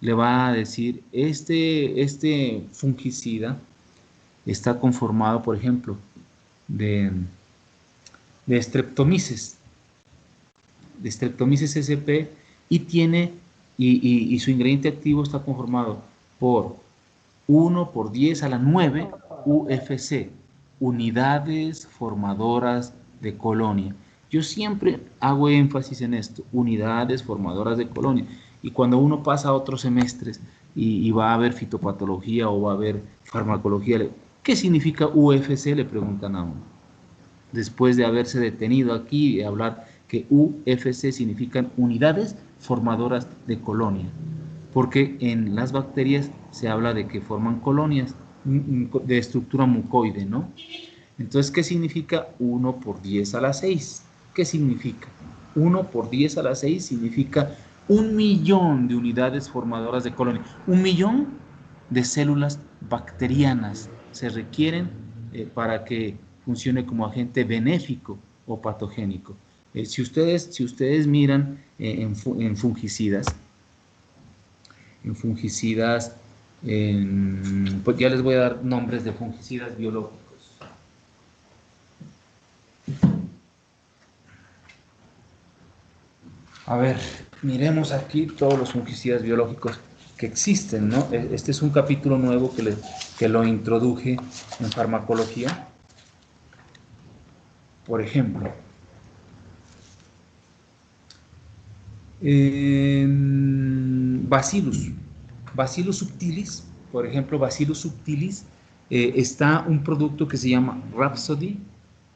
le va a decir, este fungicida está conformado, por ejemplo, de, de Streptomyces, de Streptomyces sp, y tiene, y su ingrediente activo está conformado por 1 por 10 a la 9 UFC, unidades formadoras de colonia. Yo siempre hago énfasis en esto, unidades formadoras de colonia. Y cuando uno pasa a otros semestres y va a ver fitopatología o va a ver farmacología, ¿qué significa UFC? Le preguntan a uno. Después de haberse detenido aquí y hablar que UFC significan unidades formadoras de colonia, porque en las bacterias se habla de que forman colonias de estructura mucoide, ¿no? Entonces, ¿qué significa 1 por 10 a la 6? ¿Qué significa? 1 por 10 a la 6 significa 1.000.000 de unidades formadoras de colonia. 1.000.000 de células bacterianas se requieren para que funcione como agente benéfico o patogénico. Si ustedes miran en fungicidas, pues ya les voy a dar nombres de fungicidas biológicos. A ver, miremos aquí todos los fungicidas biológicos que existen, ¿no? Este es un capítulo nuevo que lo introduje en farmacología. Por ejemplo, Bacillus. Bacillus subtilis, por ejemplo, Bacillus subtilis, está un producto que se llama Rhapsody,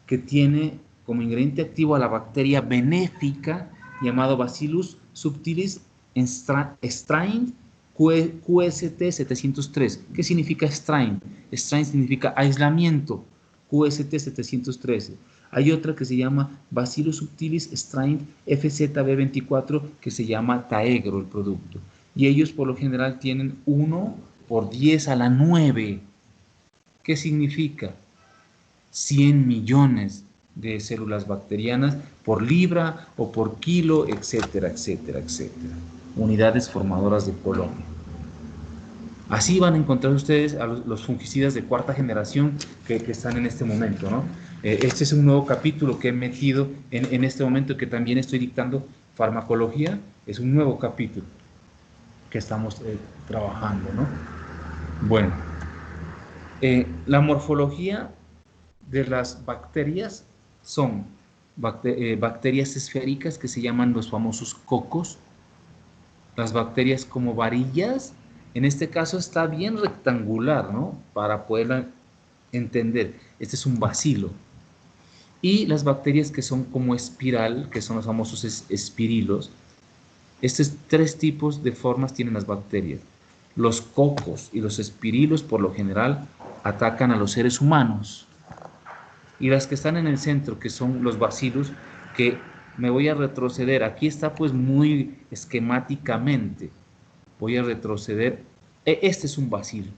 que tiene como ingrediente activo a la bacteria benéfica llamado Bacillus subtilis strain QST 703. ¿Qué significa strain? Strain significa aislamiento, QST 713. Hay otra que se llama Bacillus subtilis strain FZB24, que se llama Taegro el producto. Y ellos por lo general tienen 1 por 10 a la 9. ¿Qué significa? 100 millones de células bacterianas por libra o por kilo, etcétera, etcétera, etcétera. Unidades formadoras de colonia. Así van a encontrar ustedes a los fungicidas de cuarta generación que están en este momento, ¿no? Este es un nuevo capítulo que he metido en este momento, que también estoy dictando farmacología. Es un nuevo capítulo que estamos trabajando, ¿no? Bueno, la morfología de las bacterias son bacterias esféricas que se llaman los famosos cocos, las bacterias como varillas. En este caso está bien rectangular, ¿no? Para poderla entender. Este es un bacilo. Y las bacterias que son como espiral, que son los famosos espirilos. Estos tres tipos de formas tienen las bacterias. Los cocos y los espirilos por lo general atacan a los seres humanos. Y las que están en el centro, que son los bacilos, que me voy a retroceder. Aquí está pues muy esquemáticamente. Voy a retroceder. Este es un bacilo.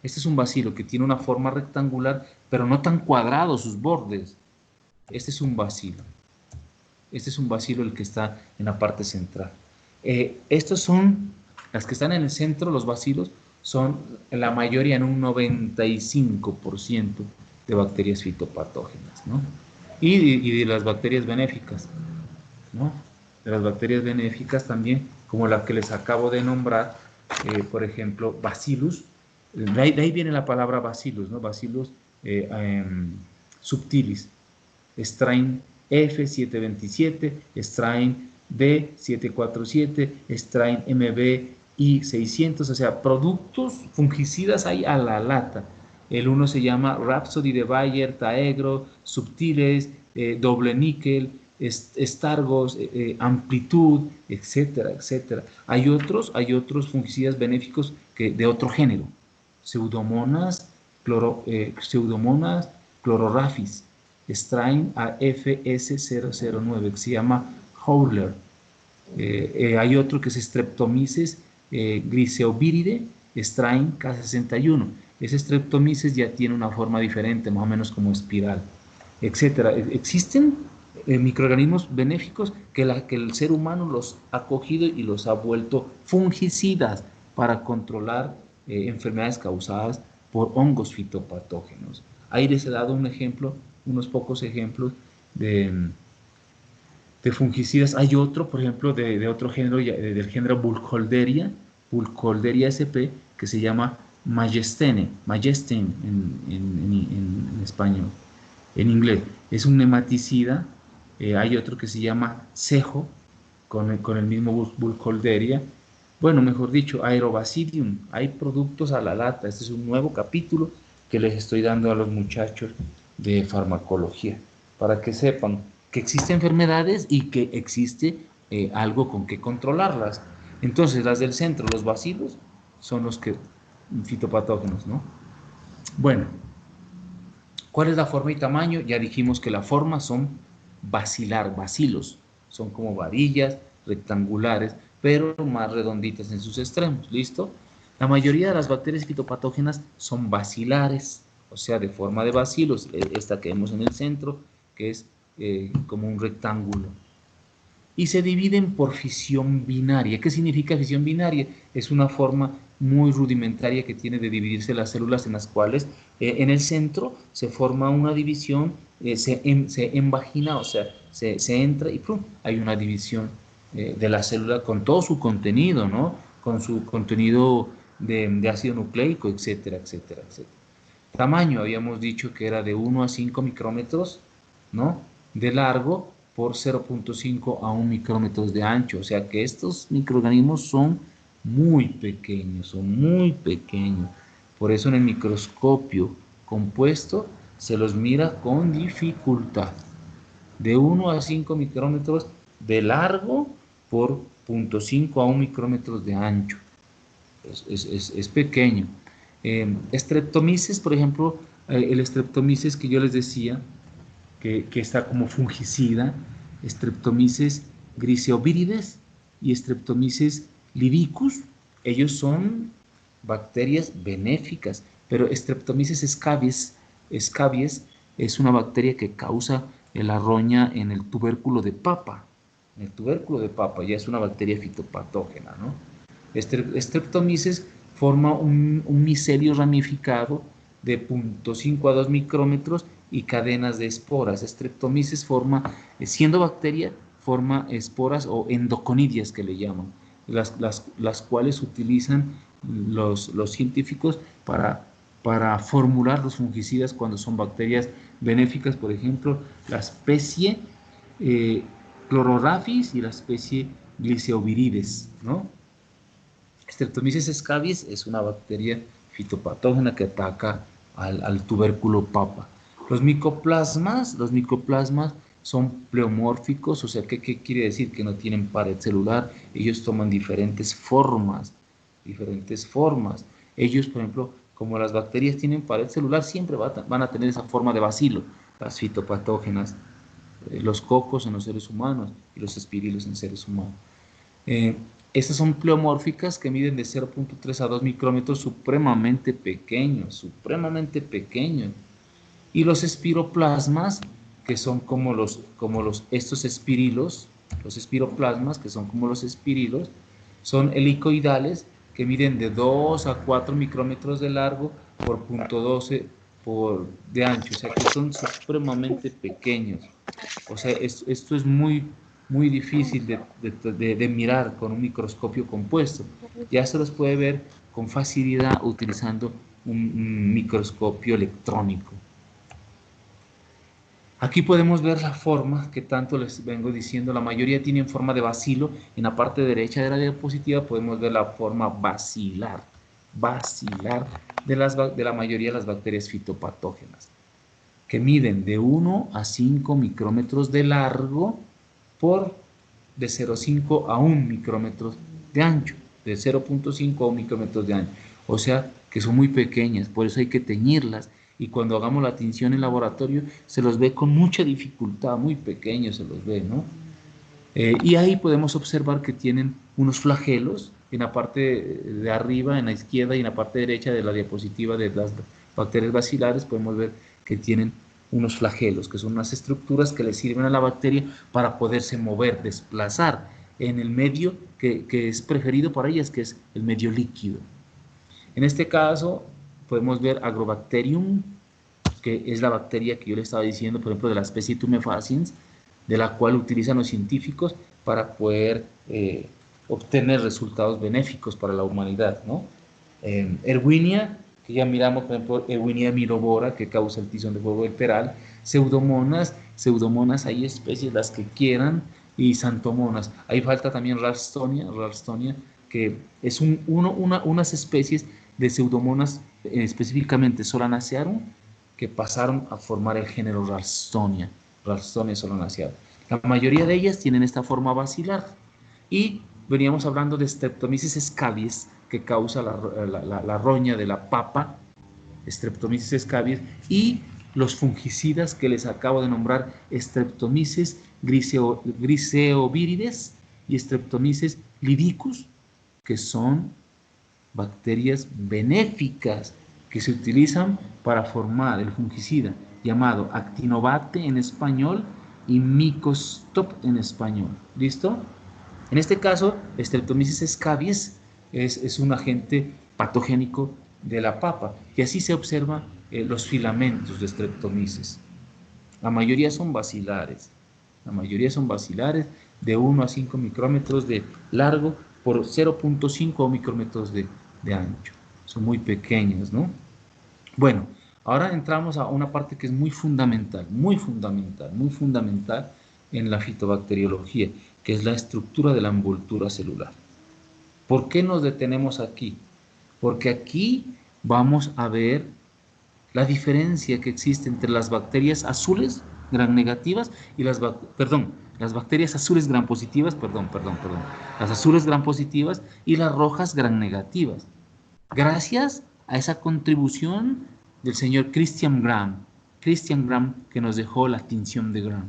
Este es un bacilo que tiene una forma rectangular, pero no tan cuadrado sus bordes. Este es un bacilo. Este es un bacilo el que está en la parte central. Estos son, las que están en el centro, los bacilos, son la mayoría en un 95% de bacterias fitopatógenas, ¿no? Y de las bacterias benéficas, ¿no? De las bacterias benéficas también, como la que les acabo de nombrar, por ejemplo, Bacillus. De ahí viene la palabra Bacillus, ¿no? Bacillus subtilis, strain F727, strain B747, strain MBI600, o sea, productos fungicidas hay a la lata. El uno se llama Rhapsody de Bayer, Taegro, Subtiles, doble níquel, Stargos, Amplitud, etcétera, etcétera. Hay otros fungicidas benéficos de otro género, Pseudomonas, Pseudomonas chlororhapis, strain AFS009, que se llama Howler. Hay otro que es Streptomyces glyceobiride, strain K61. ese Streptomyces ya tiene una forma diferente, más o menos como espiral, etcétera. Existen microorganismos benéficos que el ser humano los ha cogido y los ha vuelto fungicidas para controlar enfermedades causadas por hongos fitopatógenos. Ahí les he dado un ejemplo, unos pocos ejemplos de fungicidas. Hay otro, por ejemplo, de otro género, del género Burkholderia sp, que se llama Majestene en español, en inglés. Es un nematicida. Hay otro que se llama Cejo, con el mismo Burkholderia. Bueno, mejor dicho, Aerobasidium. Hay productos a la lata. Este es un nuevo capítulo que les estoy dando a los muchachos de farmacología, para que sepan que existen enfermedades y que existe algo con que controlarlas. Entonces, las del centro, los bacilos, son los que fitopatógenos, ¿no? Bueno, ¿cuál es la forma y tamaño? Ya dijimos que la forma son bacilos, son como varillas rectangulares, pero más redonditas en sus extremos, ¿listo? La mayoría de las bacterias fitopatógenas son bacilares, o sea, de forma de bacilos, esta que vemos en el centro, que es como un rectángulo. Y se dividen por fisión binaria. ¿Qué significa fisión binaria? Es una forma muy rudimentaria que tiene de dividirse las células, en las cuales en el centro se forma una división, se envagina, o sea, se entra y ¡pum!, hay una división de la célula con todo su contenido, ¿no? Con su contenido de ácido nucleico, etcétera, etcétera, etcétera. Tamaño, habíamos dicho que era de 1 a 5 micrómetros, ¿no?, de largo por 0.5 a 1 micrómetros de ancho. O sea que estos microorganismos son muy pequeños, son muy pequeños. Por eso en el microscopio compuesto se los mira con dificultad. De 1 a 5 micrómetros de largo por 0.5 a 1 micrómetros de ancho. Es pequeño. Streptomyces, por ejemplo, el Streptomyces que yo les decía, que está como fungicida, Streptomyces griseovirides y Streptomyces lidicus. Ellos son bacterias benéficas, pero Streptomyces scabies es una bacteria que causa la roña en el tubérculo de papa. En el tubérculo de papa ya es una bacteria fitopatógena, ¿no? Streptomyces forma un micelio ramificado de 0.5 a 2 micrómetros y cadenas de esporas. Streptomyces forma, siendo bacteria, forma esporas o endoconidias que le llaman, las cuales utilizan los científicos para formular los fungicidas cuando son bacterias benéficas, por ejemplo, la especie Chlororhaphids y la especie Glyceovirides, ¿no? Streptomyces scabies es una bacteria fitopatógena que ataca al tubérculo papa. Los micoplasmas son pleomórficos, o sea, ¿qué quiere decir? Que no tienen pared celular. Ellos toman diferentes formas, Ellos, por ejemplo, como las bacterias tienen pared celular, siempre van a tener esa forma de bacilo, las fitopatógenas, los cocos en los seres humanos y los espirilos en seres humanos. Estas son pleomórficas que miden de 0.3 a 2 micrómetros, supremamente pequeños. Y los espiroplasmas, que son estos espirilos, los espiroplasmas, que son como los espirilos, son helicoidales, que miden de 2 a 4 micrómetros de largo por 0.12 de ancho, o sea que son supremamente pequeños. O sea, esto es muy difícil de mirar con un microscopio compuesto. Ya se los puede ver con facilidad utilizando un microscopio electrónico. Aquí podemos ver la forma que tanto les vengo diciendo. La mayoría tienen forma de bacilo. En la parte derecha de la diapositiva podemos ver la forma bacilar de la mayoría de las bacterias fitopatógenas, que miden de 1 a 5 micrómetros de largo por de 0.5 a 1 micrómetros de ancho, de 0.5 a 1 micrómetros de ancho. O sea que son muy pequeñas, por eso hay que teñirlas. Y cuando hagamos la tinción en laboratorio, se los ve con mucha dificultad, muy pequeños se los ve, ¿no? Y ahí podemos observar que tienen unos flagelos en la parte de arriba, en la izquierda y en la parte derecha de la diapositiva de las bacterias bacilares, podemos ver que tienen unos flagelos, que son unas estructuras que le sirven a la bacteria para poderse mover, desplazar en el medio que es preferido para ellas, que es el medio líquido. En este caso, podemos ver Agrobacterium, que es la bacteria que yo le estaba diciendo, por ejemplo, de la especie Tumefaciens, de la cual utilizan los científicos para poder obtener resultados benéficos para la humanidad, ¿no? Erwinia, que ya miramos, por ejemplo, Erwinia mirovora, que causa el tizón de fuego del peral, pseudomonas, hay especies las que quieran, y santomonas. Ahí falta también Ralstonia, que es unas especies de pseudomonas, específicamente Solanacearum, que pasaron a formar el género Ralstonia solanacearum. La mayoría de ellas tienen esta forma basilar. Y veníamos hablando de Streptomyces scabies, que causa la roña de la papa, Streptomyces scabies, y los fungicidas que les acabo de nombrar, Streptomyces griseovirides y Streptomyces lidicus, que son bacterias benéficas que se utilizan para formar el fungicida llamado Actinobacter en español y Mycostop en español. ¿Listo? En este caso, Streptomyces scabies es un agente patogénico de la papa, y así se observan los filamentos de Streptomyces. La mayoría son bacilares, de 1 a 5 micrómetros de largo por 0.5 micrómetros de ancho. Son muy pequeñas, ¿no? Bueno, ahora entramos a una parte que es muy fundamental en la fitobacteriología, que es la estructura de la envoltura celular. ¿Por qué nos detenemos aquí? Porque aquí vamos a ver la diferencia que existe entre las bacterias azules gram negativas y las bacterias azules gram positivas, las azules gram positivas y las rojas gram negativas, gracias a esa contribución del señor Christian Gram, que nos dejó la tinción de Gram.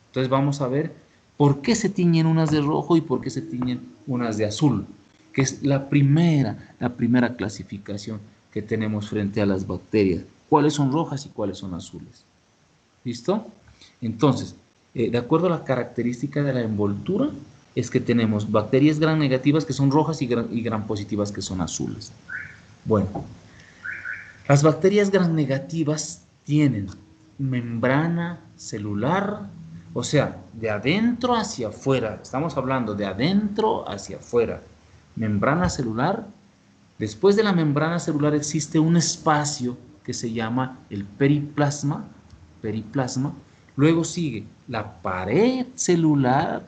Entonces vamos a ver por qué se tiñen unas de rojo y por qué se tiñen unas de azul, que es la primera clasificación que tenemos frente a las bacterias. ¿Cuáles son rojas y cuáles son azules? ¿Listo? Entonces, de acuerdo a la característica de la envoltura, es que tenemos bacterias gram negativas que son rojas y gram positivas que son azules. Bueno, las bacterias gram negativas tienen membrana celular, o sea, de adentro hacia afuera. Estamos hablando de adentro hacia afuera. Membrana celular. Después de la membrana celular existe un espacio que se llama el periplasma. Luego sigue la pared celular.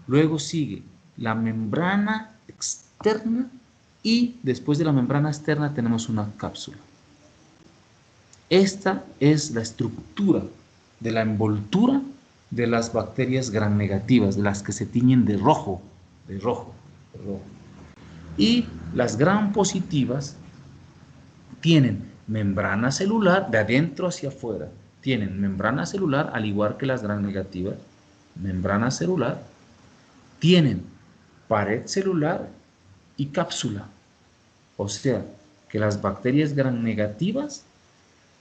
Luego sigue la membrana externa. Y después de la membrana externa tenemos una cápsula. Esta es la estructura de la envoltura de las bacterias gram negativas, de las que se tiñen de rojo. Y las gram positivas tienen membrana celular de adentro hacia afuera. Tienen membrana celular, al igual que las gram negativas, membrana celular. Tienen pared celular y cápsula. O sea, que las bacterias gram negativas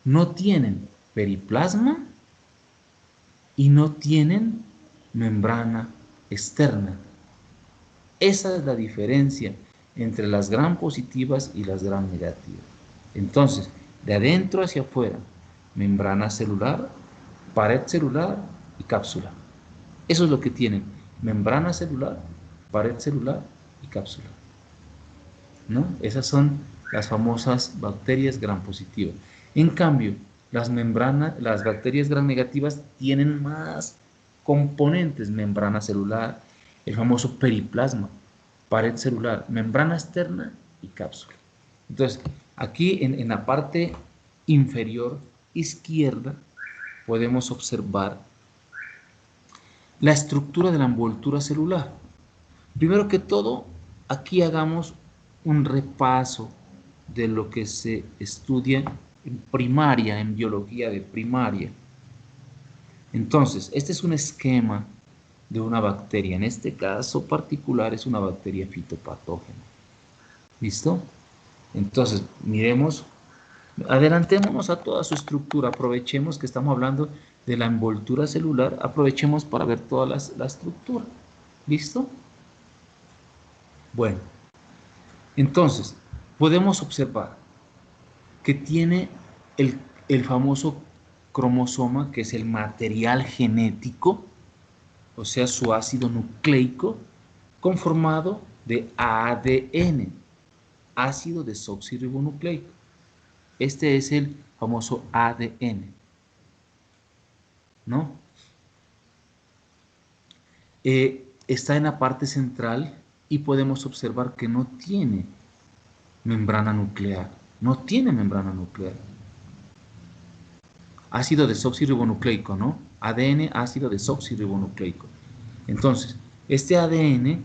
no tienen periplasma y no tienen membrana externa. Esa es la diferencia entre las gram positivas y las gram negativas. Entonces, de adentro hacia afuera, membrana celular, pared celular y cápsula. Eso es lo que tienen: membrana celular, pared celular y cápsula, ¿no? Esas son las famosas bacterias gram positivas. En cambio, las bacterias gram negativas tienen más componentes: membrana celular, el famoso periplasma, pared celular, membrana externa y cápsula. Entonces, aquí en la parte inferior izquierda podemos observar la estructura de la envoltura celular. Primero que todo, aquí hagamos un repaso de lo que se estudia en primaria, en biología de primaria. Entonces, este es un esquema de una bacteria. En este caso particular es una bacteria fitopatógena. ¿Listo? Entonces, miremos, adelantémonos a toda su estructura, aprovechemos que estamos hablando de la envoltura celular, aprovechemos para ver toda la estructura. ¿Listo? Bueno, entonces, podemos observar que tiene el, el famoso cromosoma, que es el material genético, o sea, su ácido nucleico, conformado de ADN, ácido desoxirribonucleico. Este es el famoso ADN, ¿no? Está en la parte central y podemos observar que no tiene membrana nuclear. No tiene membrana nuclear. Ácido desoxirribonucleico, ¿no? ADN, ácido desoxirribonucleico. Entonces, este ADN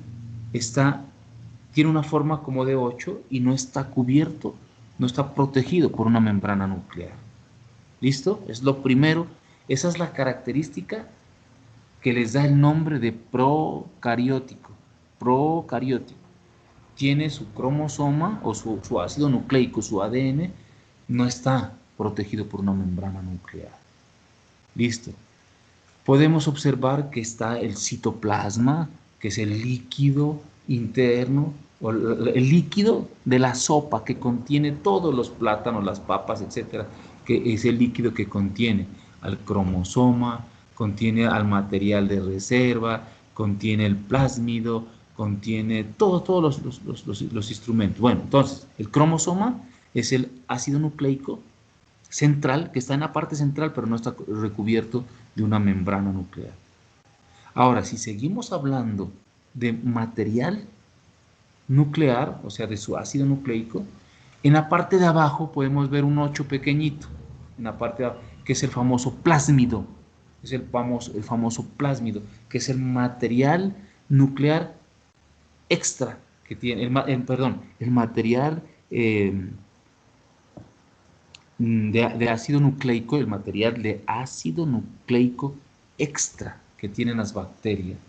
tiene una forma como de 8 y no está cubierto, no está protegido por una membrana nuclear. ¿Listo? Es lo primero. Esa es la característica que les da el nombre de procariótico. Procariótico. Tiene su cromosoma o su ácido nucleico, su ADN, no está protegido por una membrana nuclear. Listo. Podemos observar que está el citoplasma, que es el líquido interno, o el líquido de la sopa que contiene todos los plátanos, las papas, etcétera, que es el líquido que contiene al cromosoma, contiene al material de reserva, contiene el plásmido, contiene todos los instrumentos. Bueno, entonces, el cromosoma es el ácido nucleico central, que está en la parte central, pero no está recubierto de una membrana nuclear. Ahora, si seguimos hablando de material nuclear, o sea, de su ácido nucleico, en la parte de abajo podemos ver un 8 pequeñito, en la parte de abajo, que es el famoso plásmido, es el famoso plásmido, que es el material nuclear extra que tiene, el material de ácido nucleico, el material de ácido nucleico extra que tienen las bacterias,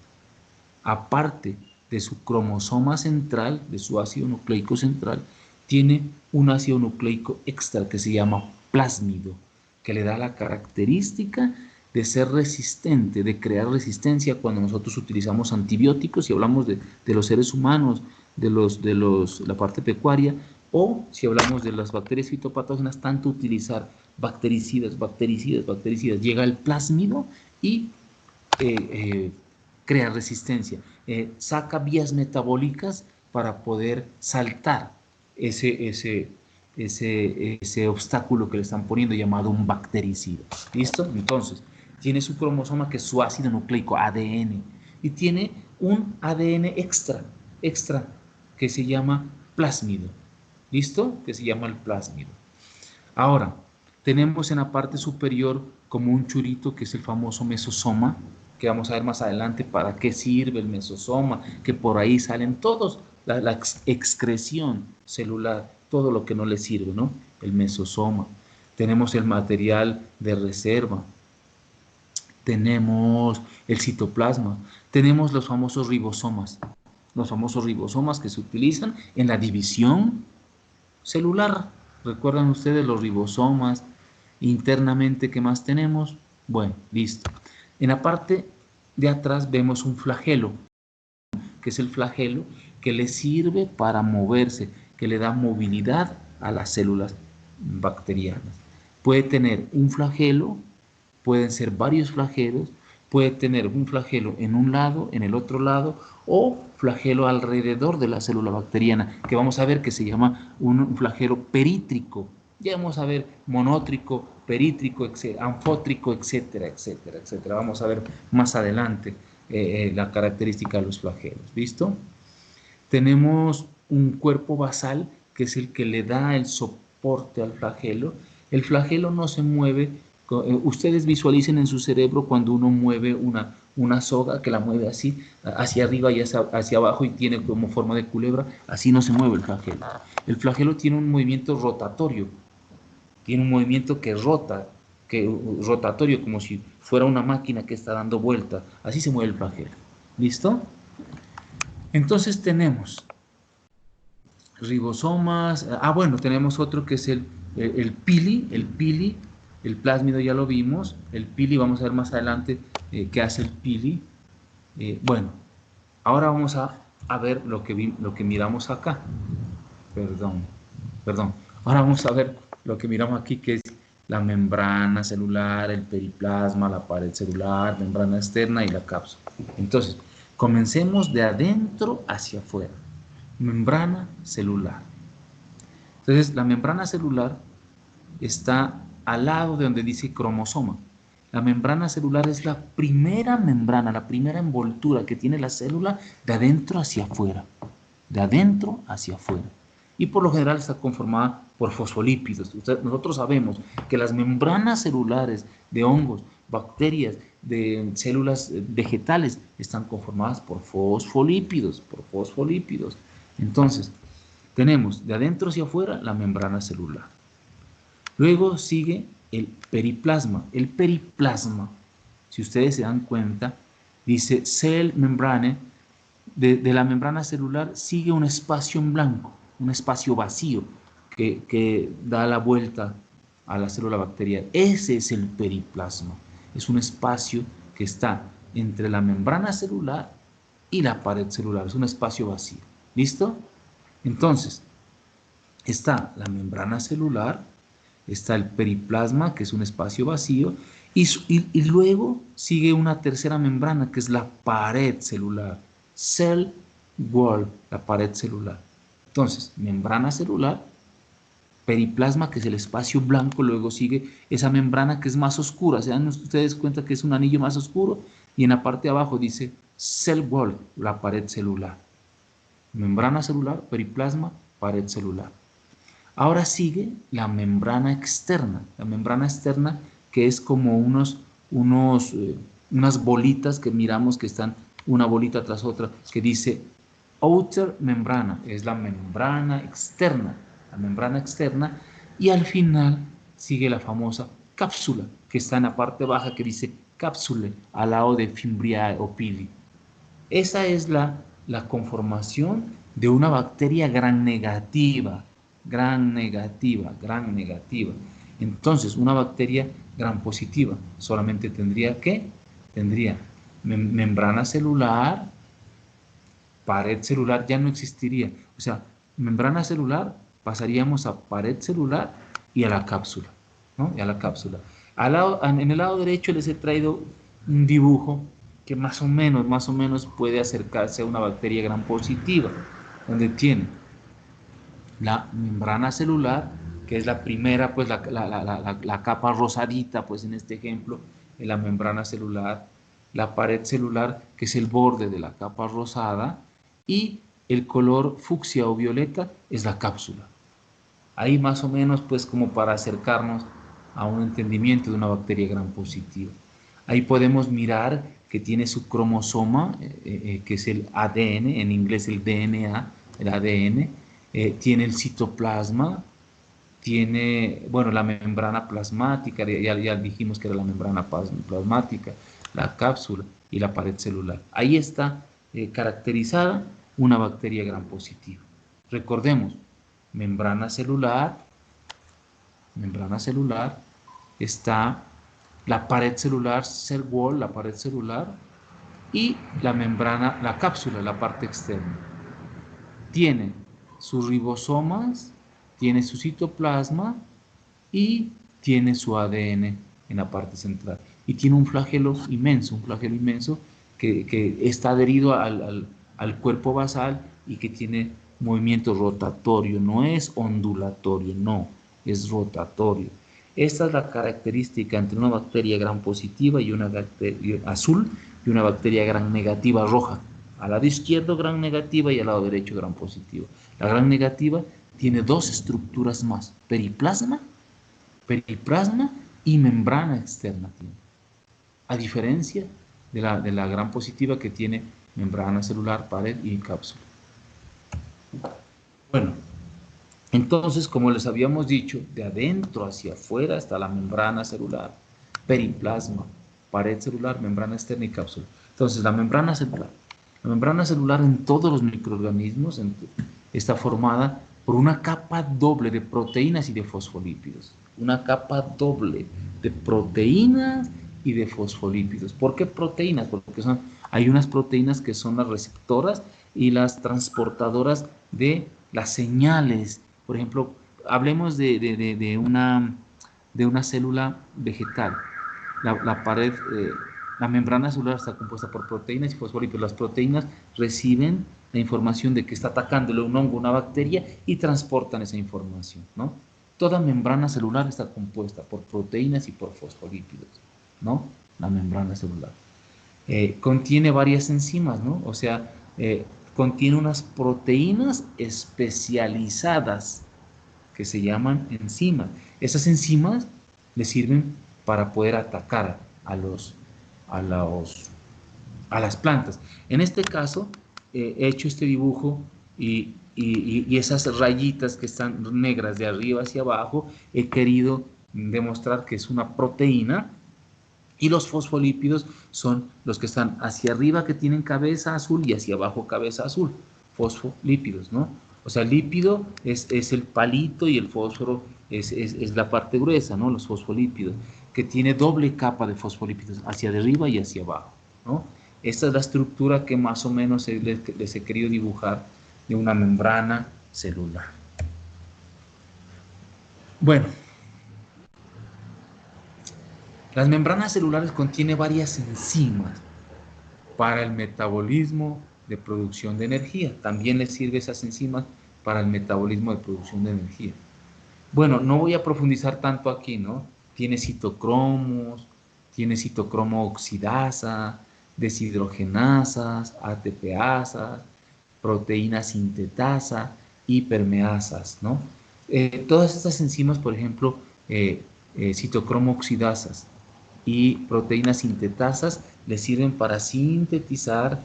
aparte de su cromosoma central, de su ácido nucleico central, tiene un ácido nucleico extra que se llama plásmido, que le da la característica de ser resistente, de crear resistencia cuando nosotros utilizamos antibióticos, y hablamos de los seres humanos, la parte pecuaria, o si hablamos de las bacterias fitopatógenas, tanto utilizar bactericidas, llega el plásmido y eh, eh, crea resistencia, saca vías metabólicas para poder saltar ese obstáculo que le están poniendo llamado un bactericida. ¿Listo? Entonces, tiene su cromosoma que es su ácido nucleico, ADN, y tiene un ADN extra, que se llama plásmido. ¿Listo? Que se llama el plásmido. Ahora, tenemos en la parte superior como un churito que es el famoso mesosoma, que vamos a ver más adelante para qué sirve el mesosoma, que por ahí salen todos, la excreción celular, todo lo que no le sirve, ¿no? El mesosoma. Tenemos el material de reserva, tenemos el citoplasma, tenemos los famosos ribosomas que se utilizan en la división celular. ¿Recuerdan ustedes los ribosomas? Internamente, ¿qué más tenemos? Bueno, listo. En la parte de atrás vemos un flagelo, que es el flagelo que le sirve para moverse, que le da movilidad a las células bacterianas. Puede tener un flagelo, pueden ser varios flagelos, puede tener un flagelo en un lado, en el otro lado, o flagelo alrededor de la célula bacteriana, que vamos a ver que se llama un flagelo perítrico. Ya vamos a ver monótrico, perítrico, anfótrico, etcétera, etcétera, etcétera. Vamos a ver más adelante la característica de los flagelos. ¿Listo? Tenemos un cuerpo basal, que es el que le da el soporte al flagelo. El flagelo no se mueve. Ustedes visualicen en su cerebro cuando uno mueve una soga, que la mueve así, hacia arriba y hacia abajo, y tiene como forma de culebra. Así no se mueve el flagelo. El flagelo tiene un movimiento rotatorio, tiene un movimiento que rota, rotatorio, como si fuera una máquina que está dando vuelta. Así se mueve el flagelo. ¿Listo? Entonces tenemos Ribosomas. Bueno, tenemos otro que es el pili, el plásmido ya lo vimos. El pili, vamos a ver más adelante qué hace el pili. Bueno, ahora vamos a ver lo que miramos acá. Perdón. Ahora vamos a ver lo que miramos aquí, que es la membrana celular, el periplasma, la pared celular, membrana externa y la cápsula. Entonces, comencemos de adentro hacia afuera. Membrana celular. Entonces, la membrana celular está al lado de donde dice cromosoma. La membrana celular es la primera membrana, la primera envoltura que tiene la célula de adentro hacia afuera. De adentro hacia afuera. Y por lo general está conformada por fosfolípidos. Nosotros sabemos que las membranas celulares de hongos, bacterias, de células vegetales están conformadas por fosfolípidos, Entonces, tenemos de adentro hacia afuera la membrana celular. Luego sigue el periplasma. El periplasma, si ustedes se dan cuenta, dice cell membrane. De la membrana celular sigue un espacio en blanco, un espacio vacío que da la vuelta a la célula bacteriana. Ese es el periplasma. Es un espacio que está entre la membrana celular y la pared celular. Es un espacio vacío. ¿Listo? Entonces, está la membrana celular, está el periplasma, que es un espacio vacío, y luego sigue una tercera membrana, que es la pared celular. Cell wall, la pared celular. Entonces, membrana celular, periplasma, que es el espacio blanco, luego sigue esa membrana que es más oscura. Se dan ustedes cuenta que es un anillo más oscuro, y en la parte de abajo dice cell wall, la pared celular. Membrana celular, periplasma, pared celular. Ahora sigue la membrana externa que es como unas bolitas que miramos que están una bolita tras otra, que dice outer membrana, es la membrana externa, y al final sigue la famosa cápsula, que está en la parte baja, que dice cápsule, al lado de Fimbriae o pili. Esa es la conformación de una bacteria gram negativa. Entonces, una bacteria gram positiva solamente tendría membrana celular, pared celular ya no existiría. O sea, membrana celular pasaríamos a pared celular y a la cápsula, ¿no? Y a la cápsula. En el lado derecho les he traído un dibujo que más o menos puede acercarse a una bacteria gram positiva, donde tiene la membrana celular, que es la primera, pues la capa rosadita, pues en este ejemplo, es la membrana celular, la pared celular, que es el borde de la capa rosada, y el color fucsia o violeta es la cápsula. Ahí más o menos, pues como para acercarnos a un entendimiento de una bacteria gram positiva. Ahí podemos mirar que tiene su cromosoma, que es el ADN, en inglés el DNA, el ADN, tiene el citoplasma, tiene, bueno, la membrana plasmática, ya dijimos que era la membrana plasmática, la cápsula y la pared celular. Ahí está caracterizada una bacteria gram positiva. Recordemos, membrana celular, está la pared celular, cell wall, la pared celular, y la membrana, la cápsula, la parte externa. Tiene sus ribosomas, tiene su citoplasma y tiene su ADN en la parte central. Y tiene un flagelo inmenso que está adherido al cuerpo basal y que tiene movimiento rotatorio, no es ondulatorio, no, es rotatorio. Esta es la característica entre una bacteria gram positiva y una bacteria azul y una bacteria gram negativa roja. Al lado izquierdo gram negativa y al lado derecho gram positiva. La gram negativa tiene dos estructuras más, periplasma y membrana externa. A diferencia de la gram positiva, que tiene membrana celular, pared y cápsula. Bueno, entonces, como les habíamos dicho, de adentro hacia afuera está la membrana celular, periplasma, pared celular, membrana externa y cápsula. Entonces, la membrana celular en todos los microorganismos está formada por una capa doble de proteínas y de fosfolípidos. Una capa doble de proteínas y de fosfolípidos. ¿Por qué proteínas? Porque hay unas proteínas que son las receptoras y las transportadoras de las señales. Por ejemplo, hablemos de una célula vegetal. La pared, la membrana celular está compuesta por proteínas y fosfolípidos. Las proteínas reciben la información de que está atacándole un hongo, una bacteria, y transportan esa información, ¿no? Toda membrana celular está compuesta por proteínas y por fosfolípidos, ¿no? La membrana celular. Contiene varias enzimas, ¿no? O sea, contiene unas proteínas especializadas que se llaman enzimas. Esas enzimas le sirven para poder atacar a los, a las plantas. En este caso, he hecho este dibujo y esas rayitas que están negras de arriba hacia abajo, he querido demostrar que es una proteína, y los fosfolípidos son los que están hacia arriba, que tienen cabeza azul, y hacia abajo cabeza azul. Fosfolípidos, ¿no? O sea, el lípido es el palito y el fósforo es la parte gruesa, ¿no? Los fosfolípidos, que tiene doble capa de fosfolípidos hacia arriba y hacia abajo, ¿no? Esta es la estructura que más o menos les he querido dibujar de una membrana celular. Bueno, las membranas celulares contienen varias enzimas para el metabolismo de producción de energía. También les sirve esas enzimas para el metabolismo de producción de energía. Bueno, no voy a profundizar tanto aquí, ¿no? Tiene citocromos, tiene citocromo oxidasa, deshidrogenasas, ATPasas, proteína sintetasa, hipermeasas, ¿no? Todas estas enzimas, por ejemplo, citocromo oxidasas y proteínas sintetasas, le sirven para sintetizar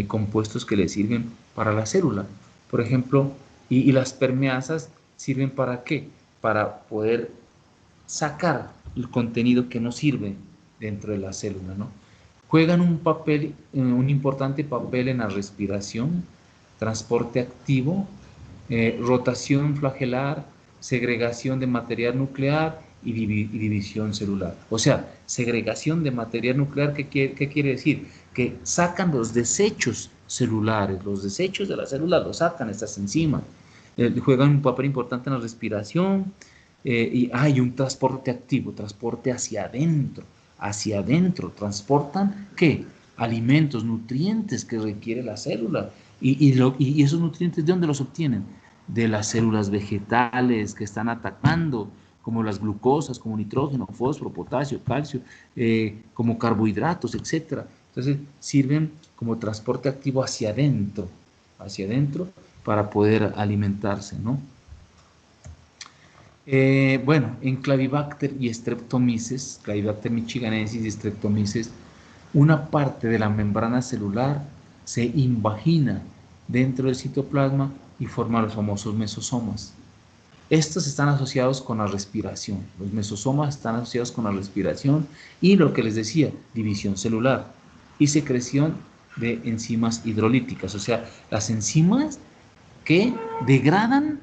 compuestos que le sirven para la célula. Por ejemplo, y las permeasas sirven para qué? Para poder sacar el contenido que no sirve dentro de la célula, ¿no? Juegan un papel, un importante papel en la respiración, transporte activo, rotación flagelar, segregación de material nuclear y división celular. O sea, segregación de material nuclear, ¿qué quiere decir? Que sacan los desechos celulares, los desechos de la célula los sacan estas enzimas. Juegan un papel importante en la respiración, y hay un transporte activo, transporte hacia adentro, transportan ¿qué? Alimentos, nutrientes que requiere la célula. Y esos nutrientes, ¿de dónde los obtienen? De las células vegetales que están atacando, como las glucosas, como nitrógeno, fósforo, potasio, calcio, como carbohidratos, etc. Entonces sirven como transporte activo hacia adentro para poder alimentarse, ¿no? Bueno, en Clavibacter y Streptomyces, Clavibacter michiganensis y Streptomyces, una parte de la membrana celular se invagina dentro del citoplasma y forma los famosos mesosomas. Estos están asociados con la respiración. Los mesosomas están asociados con la respiración y lo que les decía, división celular y secreción de enzimas hidrolíticas, o sea, las enzimas que degradan,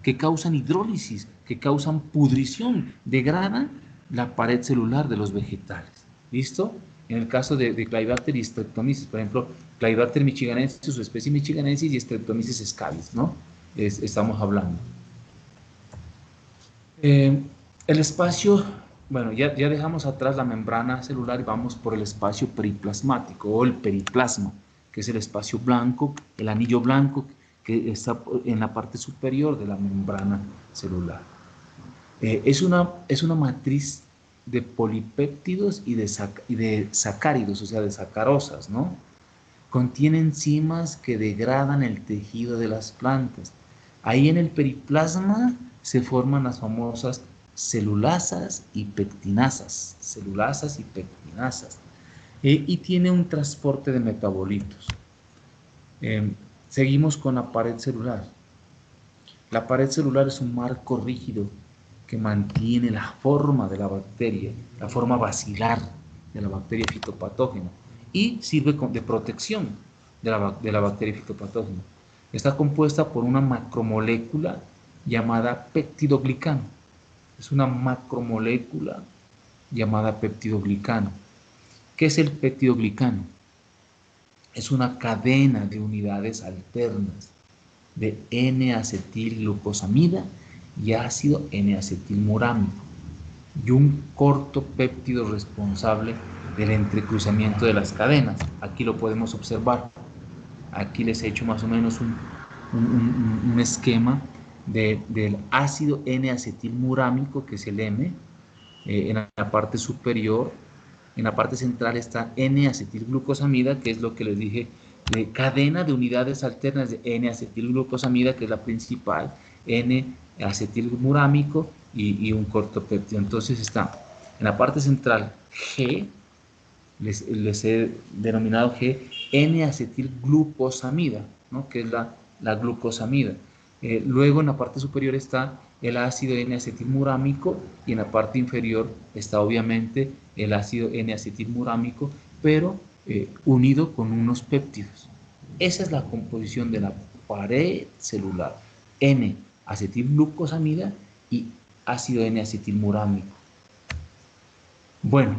que causan hidrólisis, que causan pudrición, degradan la pared celular de los vegetales. ¿Listo? En el caso de Clavibacter y Streptomyces, por ejemplo, Clavibacter michiganensis, su especie michiganensis, y Streptomyces scabies, ¿no? Estamos hablando. El espacio, bueno, ya dejamos atrás la membrana celular y vamos por el espacio periplasmático o el periplasma, que es el espacio blanco, el anillo blanco que está en la parte superior de la membrana celular. Es una matriz de polipéptidos y de sacáridos, o sea, de sacarosas, ¿no? Contiene enzimas que degradan el tejido de las plantas. Ahí en el periplasma se forman las famosas celulasas y pectinasas. Y tiene un transporte de metabolitos. Seguimos con la pared celular. La pared celular es un marco rígido que mantiene la forma de la bacteria, la forma basilar de la bacteria fitopatógena, y sirve de protección de la bacteria fitopatógena. Está compuesta por una macromolécula llamada peptidoglicano. Es una macromolécula llamada peptidoglicano. ¿Qué es el peptidoglicano? Es una cadena de unidades alternas de N-acetilglucosamida y ácido N-acetilmurámico y un corto péptido responsable del entrecruzamiento de las cadenas. Aquí lo podemos observar. Aquí les he hecho más o menos un esquema del ácido N-acetilmurámico, que es el M, en la parte superior. En la parte central está N-acetilglucosamida, que es lo que les dije, de cadena de unidades alternas de N-acetilglucosamida, que es la principal, N-acetilmurámico y un corto péptido. Entonces está en la parte central G, les he denominado G, N-acetilglucosamida, ¿no? Que es la glucosamida. Luego en la parte superior está el ácido N-acetilmurámico y en la parte inferior está obviamente el ácido N-acetilmurámico, pero unido con unos péptidos. Esa es la composición de la pared celular: N-acetilglucosamida y ácido N-acetilmurámico. Bueno,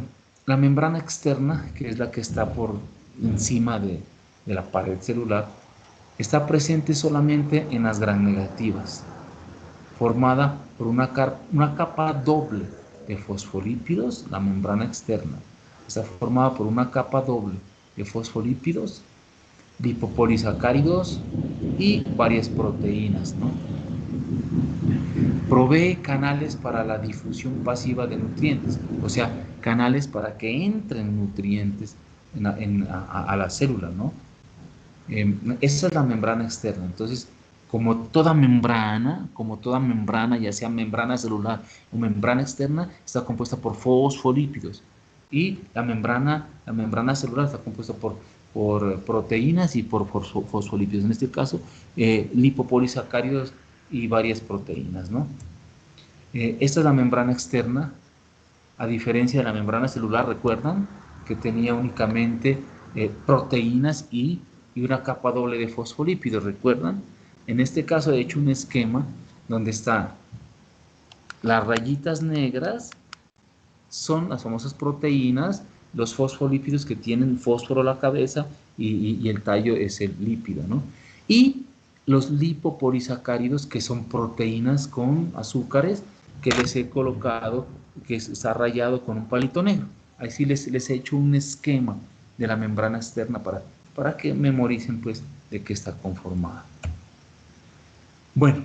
la membrana externa, que es la que está por encima de la pared celular, está presente solamente en las gram negativas, formada por una capa doble de fosfolípidos. La membrana externa está formada por una capa doble de fosfolípidos, lipopolisacáridos y varias proteínas, ¿no? Provee canales para la difusión pasiva de nutrientes, o sea, canales para que entren nutrientes a la célula, ¿no? Esa es la membrana externa. Entonces, como toda membrana, ya sea membrana celular o membrana externa, está compuesta por fosfolípidos. Y la membrana celular está compuesta por proteínas y por fosfolípidos. En este caso, lipopolisacáridos y varias proteínas, ¿no? Esta es la membrana externa, a diferencia de la membrana celular. Recuerdan que tenía únicamente proteínas y una capa doble de fosfolípidos. ¿Recuerdan? En este caso he hecho un esquema donde están las rayitas negras, son las famosas proteínas, los fosfolípidos que tienen fósforo a la cabeza y el tallo es el lípido, ¿no? Y los lipopolisacáridos, que son proteínas con azúcares que les he colocado, que está rayado con un palito negro. Así les he hecho un esquema de la membrana externa para que memoricen, pues, de qué está conformada. Bueno,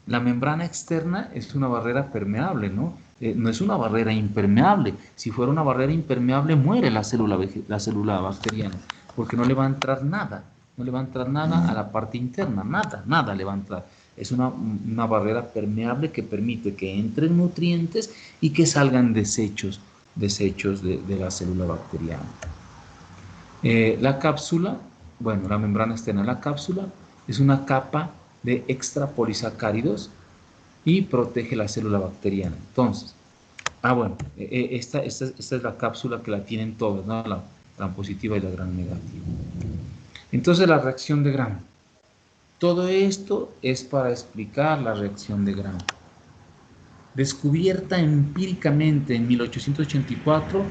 la membrana externa es una barrera permeable, ¿no? No es una barrera impermeable. Si fuera una barrera impermeable, muere la célula bacteriana, porque no le va a entrar nada. No le va a entrar nada a la parte interna, nada le va a entrar. Es una barrera permeable que permite que entren nutrientes y que salgan desechos de la célula bacteriana. La cápsula, bueno, la membrana externa de la cápsula es una capa de extrapolisacáridos y protege la célula bacteriana. Entonces, bueno, esta es la cápsula que la tienen todas, ¿no? La gram positiva y la gram negativa. Entonces, la reacción de Gram. Todo esto es para explicar la reacción de Gram. Descubierta empíricamente en 1884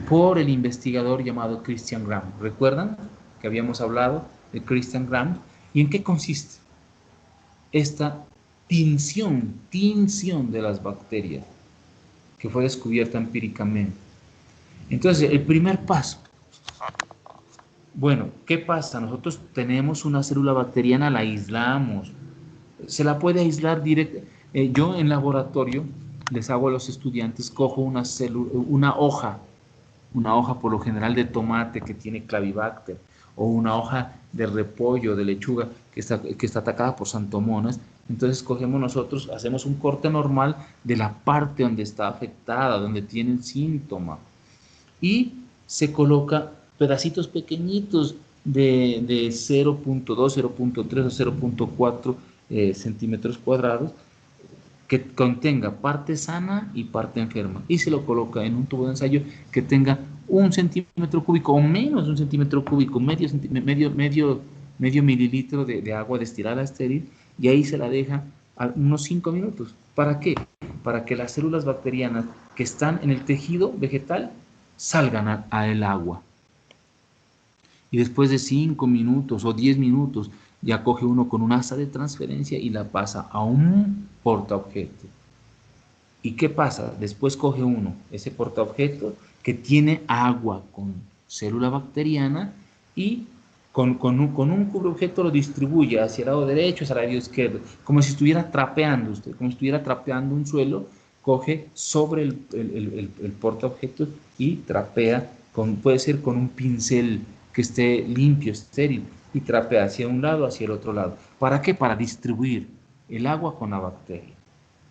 por el investigador llamado Christian Gram. ¿Recuerdan que habíamos hablado de Christian Gram? ¿Y en qué consiste esta tinción de las bacterias que fue descubierta empíricamente? Entonces, el primer paso. Bueno, ¿qué pasa? Nosotros tenemos una célula bacteriana, la aislamos. Se la puede aislar directo. Yo en laboratorio les hago a los estudiantes, cojo una hoja por lo general de tomate que tiene Clavibacter, o una hoja de repollo, de lechuga que está atacada por santomonas. Entonces cogemos nosotros, hacemos un corte normal de la parte donde está afectada, donde tiene el síntoma, y se coloca pedacitos pequeñitos de 0.2, 0.3 o 0.4 centímetros cuadrados, que contenga parte sana y parte enferma, y se lo coloca en un tubo de ensayo que tenga 1 centímetro cúbico o menos de 1 centímetro cúbico, medio mililitro de agua destilada estéril, y ahí se la deja a unos 5 minutos. ¿Para qué? Para que las células bacterianas que están en el tejido vegetal salgan al agua. Y después de 5 minutos o 10 minutos, ya coge uno con un asa de transferencia y la pasa a un portaobjeto. ¿Y qué pasa? Después coge uno ese portaobjeto que tiene agua con célula bacteriana y con un cubreobjeto lo distribuye hacia el lado derecho, hacia el lado izquierdo, como si estuviera trapeando usted, como si estuviera trapeando un suelo, coge sobre el portaobjeto y trapea, puede ser con un pincel que esté limpio, estéril, y trapea hacia un lado, hacia el otro lado. ¿Para qué? Para distribuir el agua con la bacteria,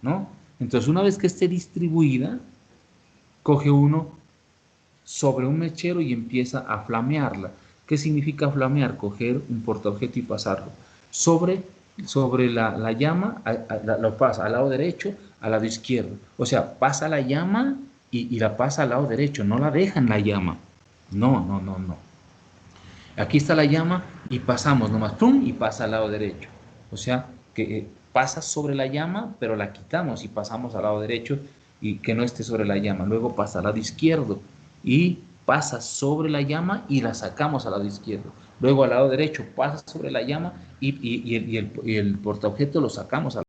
¿no? Entonces, una vez que esté distribuida, coge uno sobre un mechero y empieza a flamearla. ¿Qué significa flamear? Coger un portaobjeto y pasarlo sobre la llama, lo pasa al lado derecho, al lado izquierdo. O sea, pasa la llama y la pasa al lado derecho, no la deja en la llama. No, no, no, no. Aquí está la llama y pasamos nomás, ¡pum! Y pasa al lado derecho. O sea, que pasa sobre la llama, pero la quitamos y pasamos al lado derecho y que no esté sobre la llama. Luego pasa al lado izquierdo y pasa sobre la llama y la sacamos al lado izquierdo. Luego al lado derecho pasa sobre la llama y el portaobjeto lo sacamos al